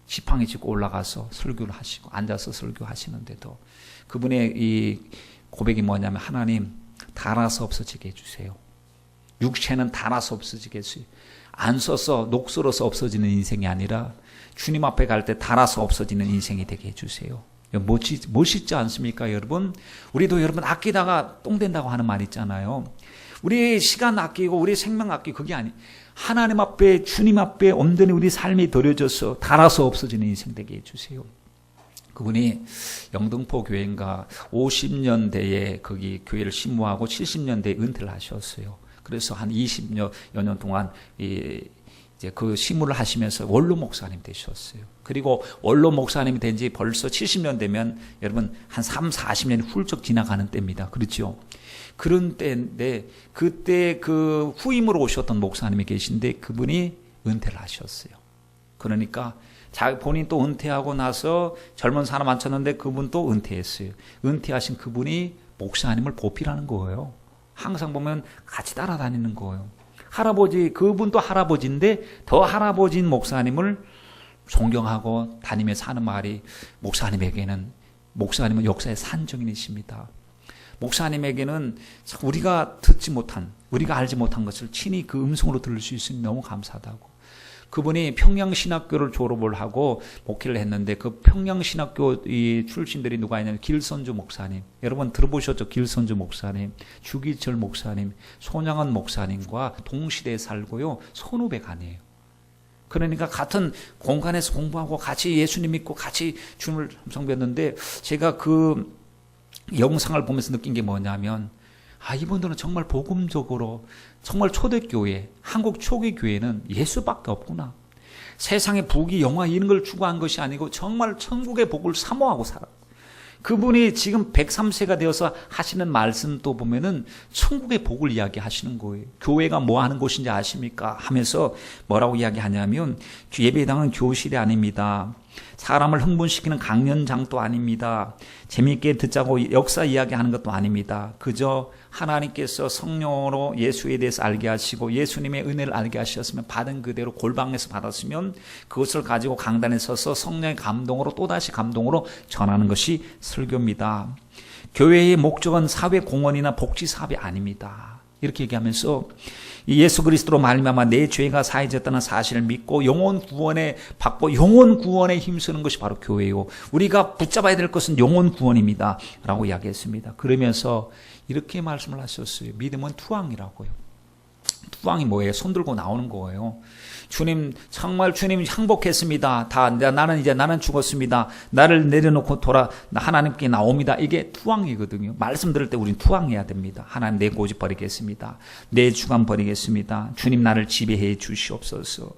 지팡이 짚고 올라가서 설교를 하시고 앉아서 설교하시는데도 그분의 이 고백이 뭐냐면 하나님 닳아서 없어지게 해주세요. 육체는 닳아서 없어지게 해주세요. 안 써서 녹슬어서 없어지는 인생이 아니라 주님 앞에 갈 때 닳아서 없어지는 인생이 되게 해주세요. 멋있지 않습니까 여러분? 우리도 여러분 아끼다가 똥 된다고 하는 말 있잖아요. 우리 시간 아끼고 우리 생명 아끼고 그게 아니. 하나님 앞에 주님 앞에 온전히 우리 삶이 드려져서 닳아서 없어지는 인생 되게 해주세요. 그분이 영등포 교회인가 50년대에 거기 교회를 심무하고 70년대에 은퇴를 하셨어요. 그래서 한 20여 년 동안 이제 그 심무를 하시면서 원로 목사님 되셨어요. 그리고 원로 목사님이 된 지 벌써 70년 되면 여러분 한 3, 40년이 훌쩍 지나가는 때입니다. 그렇죠? 그런 때인데 그때 그 후임으로 오셨던 목사님이 계신데 그분이 은퇴를 하셨어요. 그러니까 본인 또 은퇴하고 나서 젊은 사람 앉혔는데 그분 또 은퇴했어요. 은퇴하신 그분이 목사님을 보필하는 거예요. 항상 보면 같이 따라다니는 거예요. 그분도 할아버지인데 더 할아버지인 목사님을 존경하고 다니면서 하는 말이 목사님은 역사의 산증인이십니다. 목사님에게는 우리가 듣지 못한, 우리가 알지 못한 것을 친히 그 음성으로 들을 수 있으니 너무 감사하다고. 그분이 평양신학교를 졸업을 하고 목회를 했는데 그 평양신학교 이 출신들이 누가 있냐면 길선주 목사님. 여러분 들어보셨죠? 길선주 목사님, 주기철 목사님, 손양원 목사님과 동시대에 살고요. 선후배가 아니에요. 그러니까 같은 공간에서 공부하고 같이 예수님 믿고 같이 주님을 섬겼는데 제가 그 영상을 보면서 느낀 게 뭐냐면 이분들은 정말 복음적으로 정말 초대교회, 한국 초기 교회는 예수밖에 없구나. 세상에 부귀 영화 이런 걸 추구한 것이 아니고 정말 천국의 복을 사모하고 살아. 그분이 지금 103세가 되어서 하시는 말씀도 보면은 천국의 복을 이야기하시는 거예요. 교회가 뭐 하는 곳인지 아십니까? 하면서 뭐라고 이야기하냐면 예배당은 교실이 아닙니다. 사람을 흥분시키는 강연장도 아닙니다. 재미있게 듣자고 역사 이야기하는 것도 아닙니다. 그저 하나님께서 성령으로 예수에 대해서 알게 하시고 예수님의 은혜를 알게 하셨으면 받은 그대로 골방에서 받았으면 그것을 가지고 강단에 서서 성령의 감동으로 또다시 감동으로 전하는 것이 설교입니다. 교회의 목적은 사회 공헌이나 복지 사업이 아닙니다. 이렇게 얘기하면서 예수 그리스도로 말미암아 내 죄가 사해졌다는 사실을 믿고 영혼 구원에 받고 영혼 구원에 힘쓰는 것이 바로 교회요. 우리가 붙잡아야 될 것은 영혼 구원입니다. 라고 이야기했습니다. 그러면서 이렇게 말씀을 하셨어요. 믿음은 투항이라고요. 투항이 뭐예요? 손 들고 나오는 거예요. 주님, 정말 주님 항복했습니다. 나는 죽었습니다. 나를 내려놓고 하나님께 나옵니다. 이게 투항이거든요. 말씀 들을 때 우린 투항해야 됩니다. 하나님 내 고집 버리겠습니다. 내 주관 버리겠습니다. 주님 나를 지배해 주시옵소서.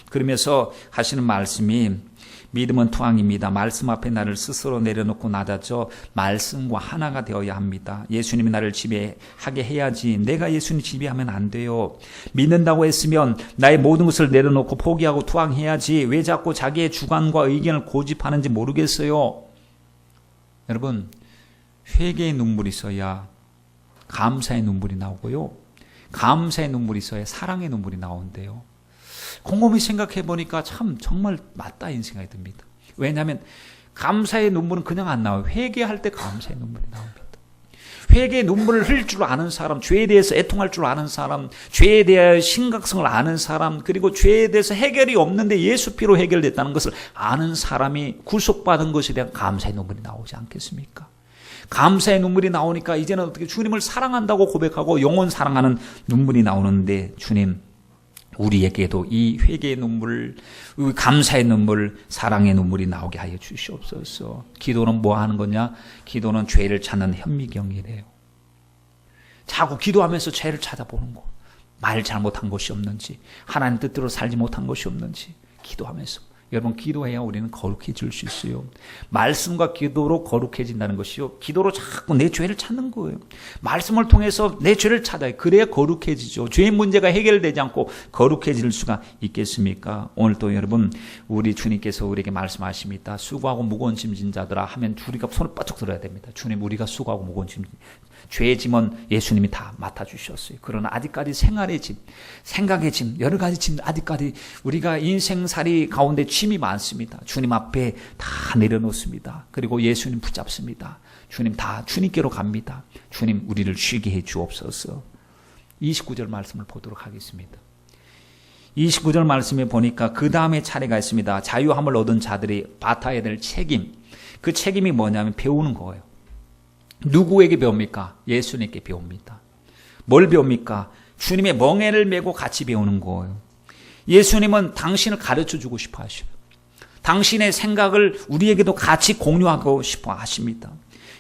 그러면서 하시는 말씀이 믿음은 투항입니다. 말씀 앞에 나를 스스로 내려놓고 낮아져 말씀과 하나가 되어야 합니다. 예수님이 나를 지배하게 해야지 내가 예수님 지배하면 안 돼요. 믿는다고 했으면 나의 모든 것을 내려놓고 포기하고 투항해야지 왜 자꾸 자기의 주관과 의견을 고집하는지 모르겠어요. 여러분, 회개의 눈물이 있어야 감사의 눈물이 나오고요. 감사의 눈물이 있어야 사랑의 눈물이 나오는데요. 곰곰이 생각해 보니까 정말 맞다 이런 생각이 듭니다. 왜냐하면 감사의 눈물은 그냥 안 나와요. 회개할 때 감사의 눈물이 나옵니다. 회개의 눈물을 흘릴 줄 아는 사람, 죄에 대해서 애통할 줄 아는 사람, 죄에 대한 심각성을 아는 사람, 그리고 죄에 대해서 해결이 없는데 예수 피로 해결됐다는 것을 아는 사람이 구속받은 것에 대한 감사의 눈물이 나오지 않겠습니까? 감사의 눈물이 나오니까 이제는 어떻게 주님을 사랑한다고 고백하고 영원 사랑하는 눈물이 나오는데 주님, 우리에게도 이 회개의 눈물, 감사의 눈물, 사랑의 눈물이 나오게 하여 주시옵소서. 기도는 뭐 하는 거냐? 기도는 죄를 찾는 현미경이래요. 자꾸 기도하면서 죄를 찾아보는 거. 말 잘못한 것이 없는지, 하나님 뜻대로 살지 못한 것이 없는지 기도하면서 여러분, 기도해야 우리는 거룩해질 수 있어요. 말씀과 기도로 거룩해진다는 것이요. 기도로 자꾸 내 죄를 찾는 거예요. 말씀을 통해서 내 죄를 찾아요. 그래야 거룩해지죠. 죄의 문제가 해결되지 않고 거룩해질 수가 있겠습니까? 오늘 또 여러분, 우리 주님께서 우리에게 말씀하십니다. 수고하고 무거운 짐진 자들아 하면 우리가 손을 뻗쩍 들어야 됩니다. 주님, 우리가 수고하고 무거운 짐, 죄의 짐은 예수님이 다 맡아주셨어요. 그러나 아직까지 생활의 짐, 생각의 짐, 여러 가지 짐, 아직까지 우리가 인생살이 가운데 짐이 많습니다. 주님 앞에 다 내려놓습니다. 그리고 예수님 붙잡습니다. 주님 다 주님께로 갑니다. 주님, 우리를 쉬게 해 주옵소서. 29절 말씀을 보도록 하겠습니다. 29절 말씀에 보니까 그 다음에 차례가 있습니다. 자유함을 얻은 자들이 맡아야 될 책임. 그 책임이 뭐냐면 배우는 거예요. 누구에게 배웁니까? 예수님께 배웁니다. 뭘 배웁니까? 주님의 멍에를 메고 같이 배우는 거예요. 예수님은 당신을 가르쳐 주고 싶어 하시고 당신의 생각을 우리에게도 같이 공유하고 싶어 하십니다.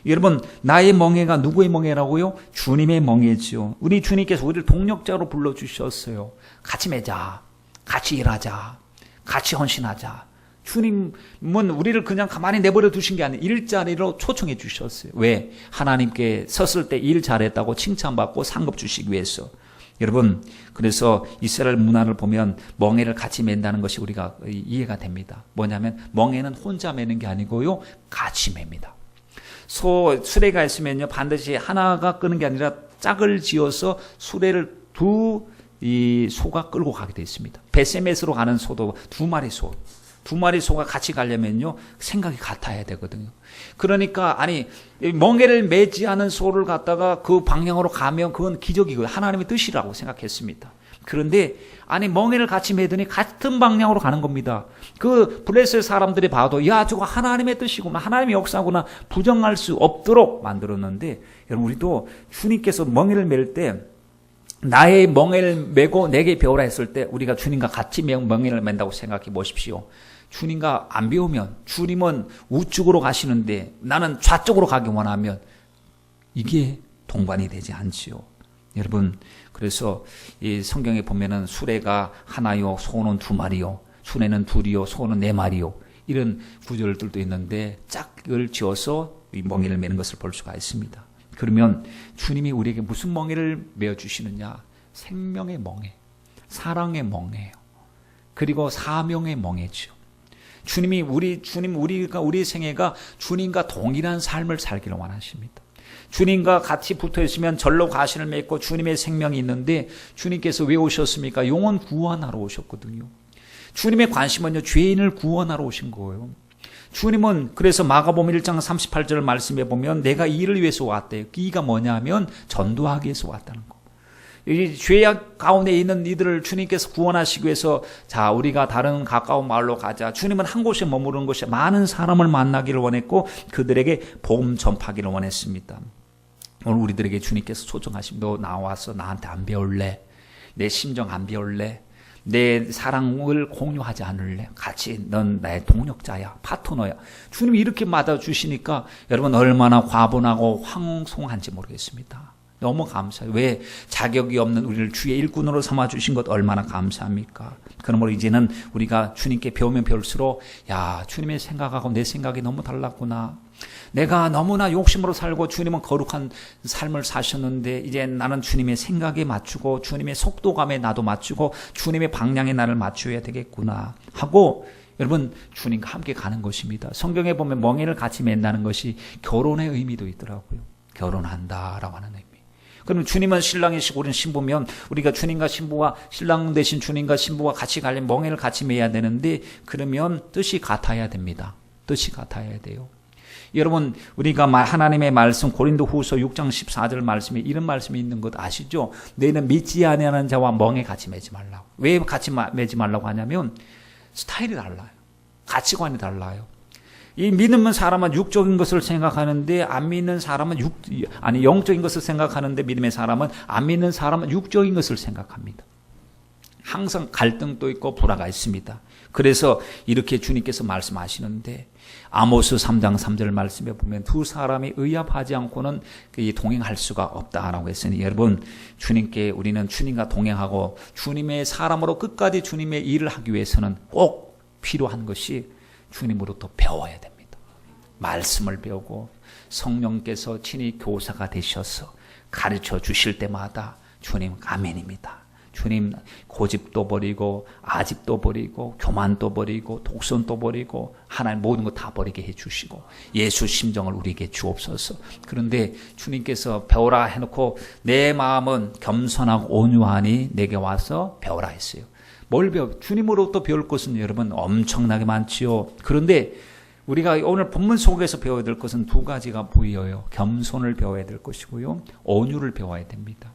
여러분, 나의 멍에가 누구의 멍에라고요? 주님의 멍에지요. 우리 주님께서 우리를 동력자로 불러주셨어요. 같이 매자, 같이 일하자, 같이 헌신하자. 주님은 우리를 그냥 가만히 내버려 두신 게 아니라 일자리로 초청해 주셨어요. 왜? 하나님께 섰을 때 일 잘했다고 칭찬받고 상급 주시기 위해서. 여러분, 그래서 이스라엘 문화를 보면 멍에를 같이 맨다는 것이 우리가 이해가 됩니다. 뭐냐면 멍에는 혼자 매는 게 아니고요, 같이 맵니다. 수레가 있으면요, 반드시 하나가 끄는 게 아니라 짝을 지어서 수레를 이 소가 끌고 가게 되어 있습니다. 베세메스로 가는 소도 두 마리 소가 같이 가려면요, 생각이 같아야 되거든요. 그러니까, 멍에를 매지 않은 소를 갖다가 그 방향으로 가면 그건 기적이고요. 하나님의 뜻이라고 생각했습니다. 그런데, 멍에를 같이 매더니 같은 방향으로 가는 겁니다. 그 블레셋 사람들이 봐도, 야, 저거 하나님의 뜻이구나, 하나님의 역사구나, 부정할 수 없도록 만들었는데, 여러분, 우리도 주님께서 멍에를 맬 때, 나의 멍에를 메고 내게 배우라 했을 때 우리가 주님과 같이 멍에를 맨다고 생각해 보십시오. 주님과 안 배우면, 주님은 우측으로 가시는데 나는 좌쪽으로 가기 원하면 이게 동반이 되지 않지요. 여러분, 그래서 이 성경에 보면은 수레가 하나요, 소는 두 마리요, 수레는 둘이요, 소는 네 마리요, 이런 구절들도 있는데 짝을 지어서 이 멍에를 매는 것을 볼 수가 있습니다. 그러면 주님이 우리에게 무슨 멍에를 메어주시느냐? 생명의 멍에, 사랑의 멍에예요. 그리고 사명의 멍에죠. 우리가 우리 생애가 주님과 동일한 삶을 살기를 원하십니다. 주님과 같이 붙어 있으면 절로 가시를 맺고 주님의 생명이 있는데 주님께서 왜 오셨습니까? 영혼 구원하러 오셨거든요. 주님의 관심은요, 죄인을 구원하러 오신 거예요. 주님은 그래서 마가복음 1장 38절 말씀에 보면 내가 이를 위해서 왔대요. 이가 뭐냐면 전도하기 위해서 왔다는 거. 이 죄악 가운데 있는 이들을 주님께서 구원하시기 위해서 자, 우리가 다른 가까운 마을로 가자. 주님은 한 곳에 머무르는 곳에 많은 사람을 만나기를 원했고 그들에게 복음 전파하기를 원했습니다. 오늘 우리들에게 주님께서 초청하시면 너 나와서 나한테 안 배울래? 내 심정 안 배울래? 내 사랑을 공유하지 않을래? 같이 넌 나의 동력자야, 파트너야. 주님이 이렇게 맞아주시니까 여러분 얼마나 과분하고 황송한지 모르겠습니다. 너무 감사해요. 왜? 자격이 없는 우리를 주의 일꾼으로 삼아주신 것 얼마나 감사합니까? 그러므로 이제는 우리가 주님께 배우면 배울수록 야, 주님의 생각하고 내 생각이 너무 달랐구나. 내가 너무나 욕심으로 살고 주님은 거룩한 삶을 사셨는데 이제 나는 주님의 생각에 맞추고 주님의 속도감에 나도 맞추고 주님의 방향에 나를 맞춰야 되겠구나 하고 여러분 주님과 함께 가는 것입니다. 성경에 보면 멍에를 같이 맨다는 것이 결혼의 의미도 있더라고요. 결혼한다라고 하는 의미. 그럼 주님은 신랑이시고 우리는 신부면 우리가 주님과 신부와 신랑 대신 주님과 신부가 같이 가려면 멍에를 같이 매야 되는데 그러면 뜻이 같아야 됩니다. 뜻이 같아야 돼요. 여러분 우리가 하나님의 말씀 고린도후서 6장 14절 말씀에 이런 말씀이 있는 것 아시죠? 너희는 믿지 아니하는 자와 멍에 같이 매지 말라고. 왜 같이 매지 말라고 하냐면 스타일이 달라요. 가치관이 달라요. 이 믿는 사람은 육적인 것을 생각하는데 안 믿는 사람은 영적인 것을 생각하는데 믿음의 사람은 안 믿는 사람은 육적인 것을 생각합니다. 항상 갈등도 있고 불화가 있습니다. 그래서 이렇게 주님께서 말씀하시는데 아모스 3장 3절 말씀에 보면 두 사람이 의합하지 않고는 동행할 수가 없다라고 했으니 여러분 주님께 우리는 주님과 동행하고 주님의 사람으로 끝까지 주님의 일을 하기 위해서는 꼭 필요한 것이 주님으로부터 배워야 됩니다. 말씀을 배우고 성령께서 친히 교사가 되셔서 가르쳐 주실 때마다 주님 아멘입니다. 주님 고집도 버리고 아집도 버리고 교만도 버리고 독선도 버리고 하나님 모든 거 다 버리게 해주시고 예수 심정을 우리에게 주옵소서. 그런데 주님께서 배우라 해놓고 내 마음은 겸손하고 온유하니 내게 와서 배우라 했어요. 뭘 배워? 주님으로부터 배울 것은 여러분 엄청나게 많지요. 그런데 우리가 오늘 본문 속에서 배워야 될 것은 두 가지가 보여요. 겸손을 배워야 될 것이고요. 온유를 배워야 됩니다.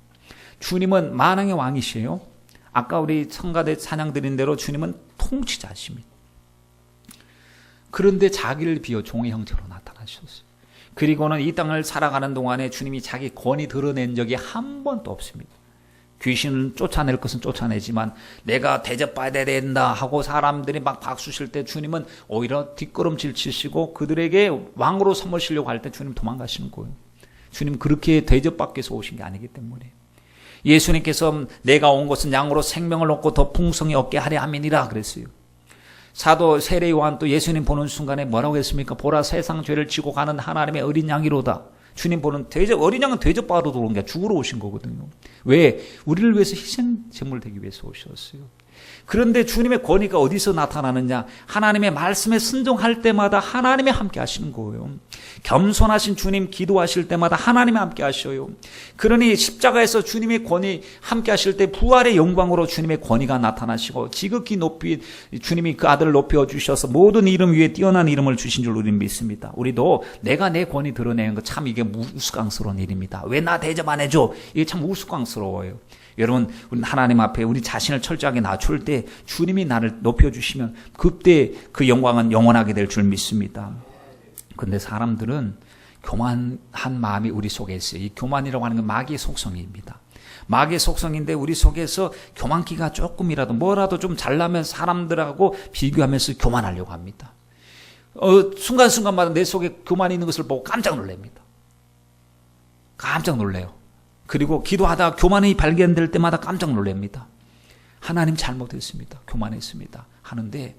주님은 만왕의 왕이시에요. 아까 우리 성가대 찬양 드린 대로 주님은 통치자십니다. 그런데 자기를 비워 종의 형체로 나타나셨어요. 그리고는 이 땅을 살아가는 동안에 주님이 자기 권위 드러낸 적이 한 번도 없습니다. 귀신을 쫓아낼 것은 쫓아내지만 내가 대접받아야 된다 하고 사람들이 막 박수 칠 때 주님은 오히려 뒷걸음질 치시고 그들에게 왕으로 삼으시려고 할 때 주님 도망가시는 거예요. 주님 그렇게 대접받기 위해서 오신 게 아니기 때문에. 예수님께서 내가 온 것은 양으로 생명을 얻고 더 풍성히 얻게 하려 함이니라 그랬어요. 사도 세례 요한 또 예수님 보는 순간에 뭐라고 했습니까? 보라 세상 죄를 지고 가는 하나님의 어린 양이로다. 주님 보는 어린 양은 대접받으러 들어온 게 죽으러 오신 거거든요. 왜? 우리를 위해서 희생 제물 되기 위해서 오셨어요. 그런데 주님의 권위가 어디서 나타나느냐? 하나님의 말씀에 순종할 때마다 하나님이 함께 하시는 거예요. 겸손하신 주님 기도하실 때마다 하나님이 함께 하셔요. 그러니 십자가에서 주님의 권위 함께 하실 때 부활의 영광으로 주님의 권위가 나타나시고 지극히 높이 주님이 그 아들을 높여주셔서 모든 이름 위에 뛰어난 이름을 주신 줄 우리는 믿습니다. 우리도 내가 내 권위 드러내는 거 참 이게 우스꽝스러운 일입니다. 왜 나 대접 안 해줘? 이게 참 우스꽝스러워요. 여러분, 우리는 하나님 앞에 우리 자신을 철저하게 낮출 때 주님이 나를 높여주시면 그때 그 영광은 영원하게 될 줄 믿습니다. 그런데 사람들은 교만한 마음이 우리 속에 있어요. 이 교만이라고 하는 건 마귀의 속성입니다. 마귀의 속성인데 우리 속에서 교만기가 조금이라도 뭐라도 좀 잘나면 사람들하고 비교하면서 교만하려고 합니다. 순간순간마다 내 속에 교만이 있는 것을 보고 깜짝 놀랍니다. 깜짝 놀래요. 그리고 기도하다 교만이 발견될 때마다 깜짝 놀랍니다. 하나님 잘못했습니다. 교만했습니다. 하는데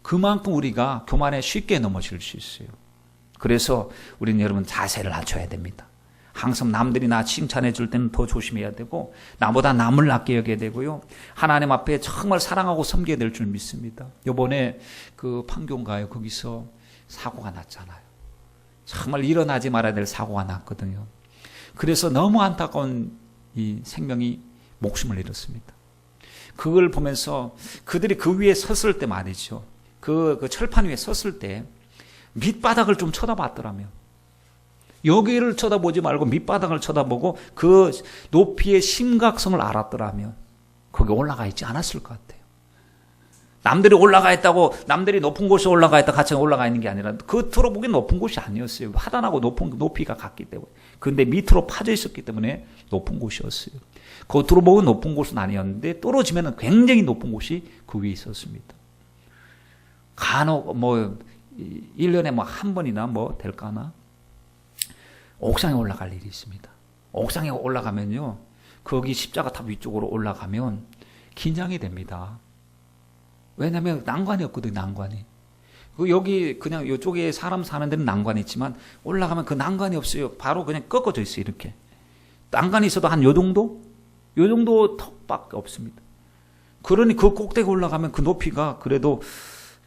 그만큼 우리가 교만에 쉽게 넘어질 수 있어요. 그래서 우리는 여러분 자세를 낮춰야 됩니다. 항상 남들이 나 칭찬해 줄 때는 더 조심해야 되고 나보다 남을 낮게 여겨야 되고요. 하나님 앞에 정말 사랑하고 섬겨야 될 줄 믿습니다. 이번에 그 판교인가요? 거기서 사고가 났잖아요. 정말 일어나지 말아야 될 사고가 났거든요. 그래서 너무 안타까운 이 생명이 목숨을 잃었습니다. 그걸 보면서 그들이 그 위에 섰을 때 말이죠. 그 철판 위에 섰을 때 밑바닥을 좀 쳐다봤더라면 여기를 쳐다보지 말고 밑바닥을 쳐다보고 그 높이의 심각성을 알았더라면 거기 올라가 있지 않았을 것 같아요. 남들이 올라가 있다고 남들이 높은 곳에 올라가 있다 같이 올라가 있는 게 아니라 겉으로 보기엔 높은 곳이 아니었어요. 하단하고 높이가 같기 때문에. 그런데 밑으로 파져 있었기 때문에 높은 곳이었어요. 겉으로 보면 높은 곳은 아니었는데 떨어지면 굉장히 높은 곳이 그 위에 있었습니다. 간혹 1년에 한 번이나 될까나 옥상에 올라갈 일이 있습니다. 옥상에 올라가면요. 거기 십자가탑 위쪽으로 올라가면 긴장이 됩니다. 왜냐하면 난관이 없거든요. 난관이. 여기 그냥 이쪽에 사람 사는 데는 난관이 있지만 올라가면 그 난관이 없어요. 바로 그냥 꺾어져 있어요. 이렇게. 난관이 있어도 한 요 정도? 요 정도 턱밖에 없습니다. 그러니 그 꼭대기 올라가면 그 높이가 그래도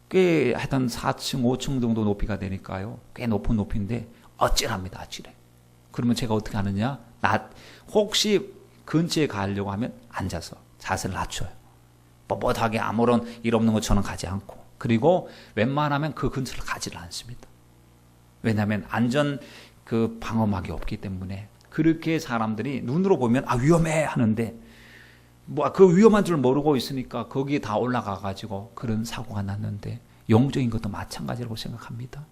꽤 하여튼 4층, 5층 정도 높이가 되니까요. 꽤 높은 높이인데 어찌랍니다. 아찔해. 그러면 제가 어떻게 하느냐? 혹시 근처에 가려고 하면 앉아서 자세를 낮춰요. 뻣뻣하게 아무런 일 없는 것처럼 가지 않고 그리고 웬만하면 그 근처를 가지를 않습니다. 왜냐하면 안전 그 방어막이 없기 때문에 그렇게 사람들이 눈으로 보면 위험해 하는데 그 위험한 줄 모르고 있으니까 거기에 다 올라가 가지고 그런 사고가 났는데 영적인 것도 마찬가지라고 생각합니다.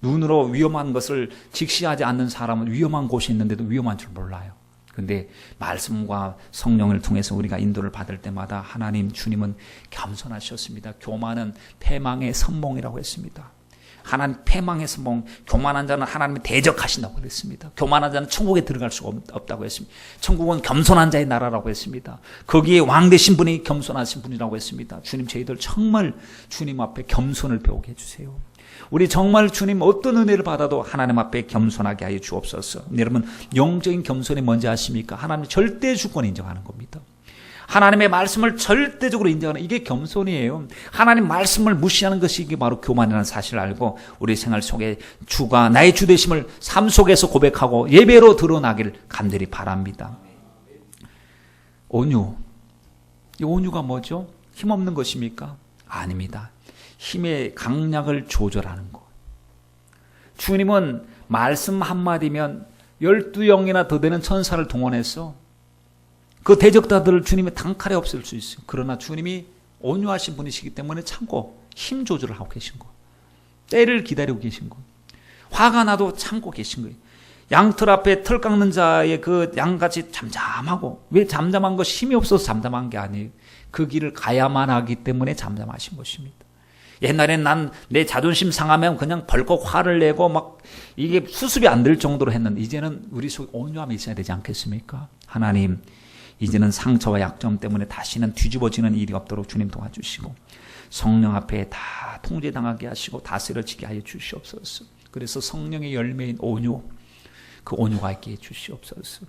눈으로 위험한 것을 직시하지 않는 사람은 위험한 곳이 있는데도 위험한 줄 몰라요. 근데 말씀과 성령을 통해서 우리가 인도를 받을 때마다 하나님 주님은 겸손하셨습니다. 교만은 패망의 선봉이라고 했습니다. 하나님 패망해서 교만한 자는 하나님이 대적하신다고 그랬습니다. 교만한 자는 천국에 들어갈 수가 없다고 했습니다. 천국은 겸손한 자의 나라라고 했습니다. 거기에 왕 되신 분이 겸손하신 분이라고 했습니다. 주님, 저희들 정말 주님 앞에 겸손을 배우게 해주세요. 우리 정말 주님 어떤 은혜를 받아도 하나님 앞에 겸손하게 하여 주옵소서. 여러분, 영적인 겸손이 뭔지 아십니까? 하나님의 절대 주권을 인정하는 겁니다. 하나님의 말씀을 절대적으로 인정하는, 이게 겸손이에요. 하나님 말씀을 무시하는 것이 이게 바로 교만이라는 사실을 알고 우리 생활 속에 주가 나의 주 되심을 삶 속에서 고백하고 예배로 드러나길 간절히 바랍니다. 온유. 이 온유가 뭐죠? 힘없는 것입니까? 아닙니다. 힘의 강약을 조절하는 것. 주님은 말씀 한마디면 12영이나 더 되는 천사를 동원해서 그 대적자들을 주님이 단칼에 없앨 수 있어요. 그러나 주님이 온유하신 분이시기 때문에 참고 힘 조절을 하고 계신 거예요. 때를 기다리고 계신 거예요. 화가 나도 참고 계신 거예요. 양털 앞에 털 깎는 자의 그 양같이 잠잠하고, 왜 잠잠한 것이 힘이 없어서 잠잠한 게 아니에요. 그 길을 가야만 하기 때문에 잠잠하신 것입니다. 옛날엔 난 내 자존심 상하면 그냥 벌컥 화를 내고 막 이게 수습이 안 될 정도로 했는데, 이제는 우리 속에 온유함이 있어야 되지 않겠습니까? 하나님, 이제는 상처와 약점 때문에 다시는 뒤집어지는 일이 없도록 주님 도와주시고 성령 앞에 다 통제당하게 하시고 다스려지게 하여 주시옵소서. 그래서 성령의 열매인 온유, 그 온유가 있게 해 주시옵소서.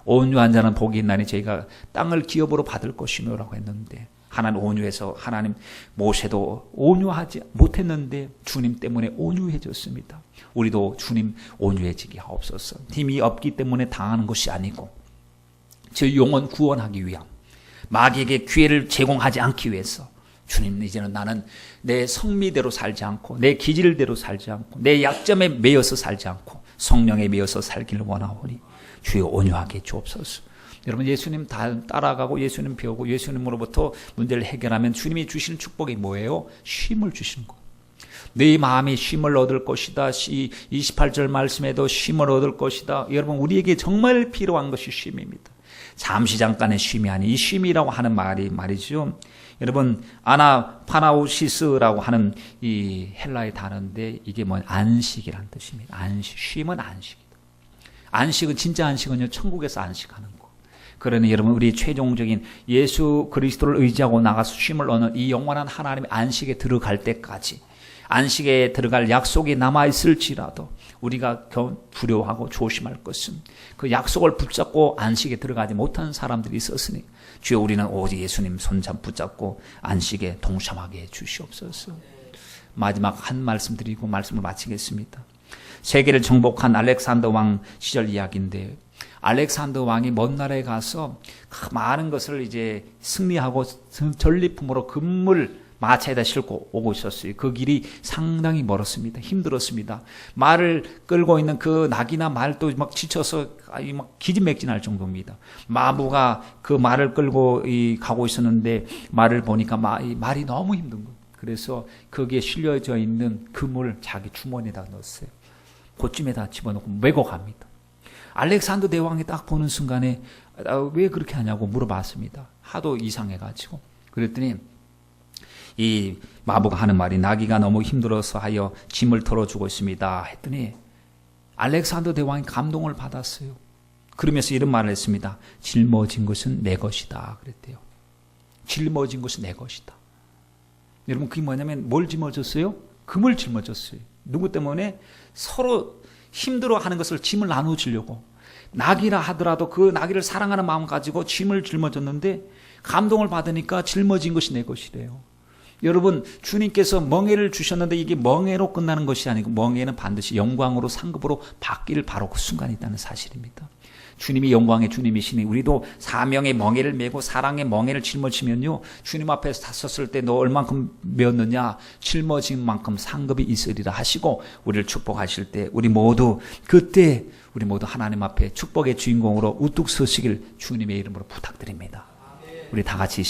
온유한 자는 복이 있나니 저희가 땅을 기업으로 받을 것이노라고 했는데, 하나님 온유해서 하나님 모세도 온유하지 못했는데 주님 때문에 온유해졌습니다. 우리도 주님 온유해지게 하옵소서. 힘이 없기 때문에 당하는 것이 아니고 저 영혼 구원하기 위함, 마귀에게 기회를 제공하지 않기 위해서 주님, 이제는 나는 내 성미대로 살지 않고 내 기질대로 살지 않고 내 약점에 매여서 살지 않고 성령에 매여서 살기를 원하오니 주여 온유하게 주옵소서. 여러분, 예수님 따라가고 예수님 배우고 예수님으로부터 문제를 해결하면 주님이 주시는 축복이 뭐예요? 쉼을 주시는 거예요. 네 마음이 쉼을 얻을 것이다. 28절 말씀에도 쉼을 얻을 것이다. 여러분, 우리에게 정말 필요한 것이 쉼입니다. 잠시 잠깐의 쉼이 아니, 이 쉼이라고 하는 말이죠. 여러분, 아나파나우시스라고 하는 이 헬라의 단어인데 이게 안식이라는 뜻입니다. 안식, 쉼은 안식이다. 안식은, 진짜 안식은요, 천국에서 안식하는 거. 그러니 여러분, 우리 최종적인 예수 그리스도를 의지하고 나가서 쉼을 얻는 이 영원한 하나님의 안식에 들어갈 때까지, 안식에 들어갈 약속이 남아있을지라도 우리가 두려워하고 조심할 것은 그 약속을 붙잡고 안식에 들어가지 못한 사람들이 있었으니 주여, 우리는 오직 예수님 손잡 붙잡고 안식에 동참하게 해 주시옵소서. 마지막 한 말씀 드리고 말씀을 마치겠습니다. 세계를 정복한 알렉산더 왕 시절 이야기인데, 알렉산더 왕이 먼 나라에 가서 많은 것을 이제 승리하고 전리품으로 금을 마차에다 싣고 오고 있었어요. 그 길이 상당히 멀었습니다. 힘들었습니다. 말을 끌고 있는 그 낙이나 말도 막 지쳐서 막 기진맥진할 정도입니다. 마부가 그 말을 끌고 가고 있었는데 말을 보니까 말이 너무 힘든 거예요. 그래서 거기에 실려져 있는 금을 자기 주머니에다 넣었어요. 고찜에다 집어넣고 메고 갑니다. 알렉산더 대왕이 딱 보는 순간에 왜 그렇게 하냐고 물어봤습니다. 하도 이상해가지고. 그랬더니 이 마부가 하는 말이, 나귀가 너무 힘들어서 하여 짐을 털어주고 있습니다 했더니 알렉산더 대왕이 감동을 받았어요. 그러면서 이런 말을 했습니다. 짊어진 것은 내 것이다 그랬대요. 짊어진 것은 내 것이다. 여러분, 그게 뭐냐면 뭘 짊어졌어요? 금을 짊어졌어요. 누구 때문에? 서로 힘들어하는 것을 짐을 나눠주려고. 낙이라 하더라도 그 낙이를 사랑하는 마음 가지고 짐을 짊어졌는데 감동을 받으니까 짊어진 것이 내 것이래요. 여러분, 주님께서 멍에를 주셨는데 이게 멍에로 끝나는 것이 아니고 멍에는 반드시 영광으로 상급으로 바뀔 바로 그 순간이 있다는 사실입니다. 주님이 영광의 주님이시니 우리도 사명의 멍에를 메고 사랑의 멍에를 짊어지면요, 주님 앞에서 다 섰을 때 너 얼만큼 메었느냐, 짊어진 만큼 상급이 있으리라 하시고 우리를 축복하실 때 우리 모두 그때 우리 모두 하나님 앞에 축복의 주인공으로 우뚝 서시길 주님의 이름으로 부탁드립니다. 우리 다 같이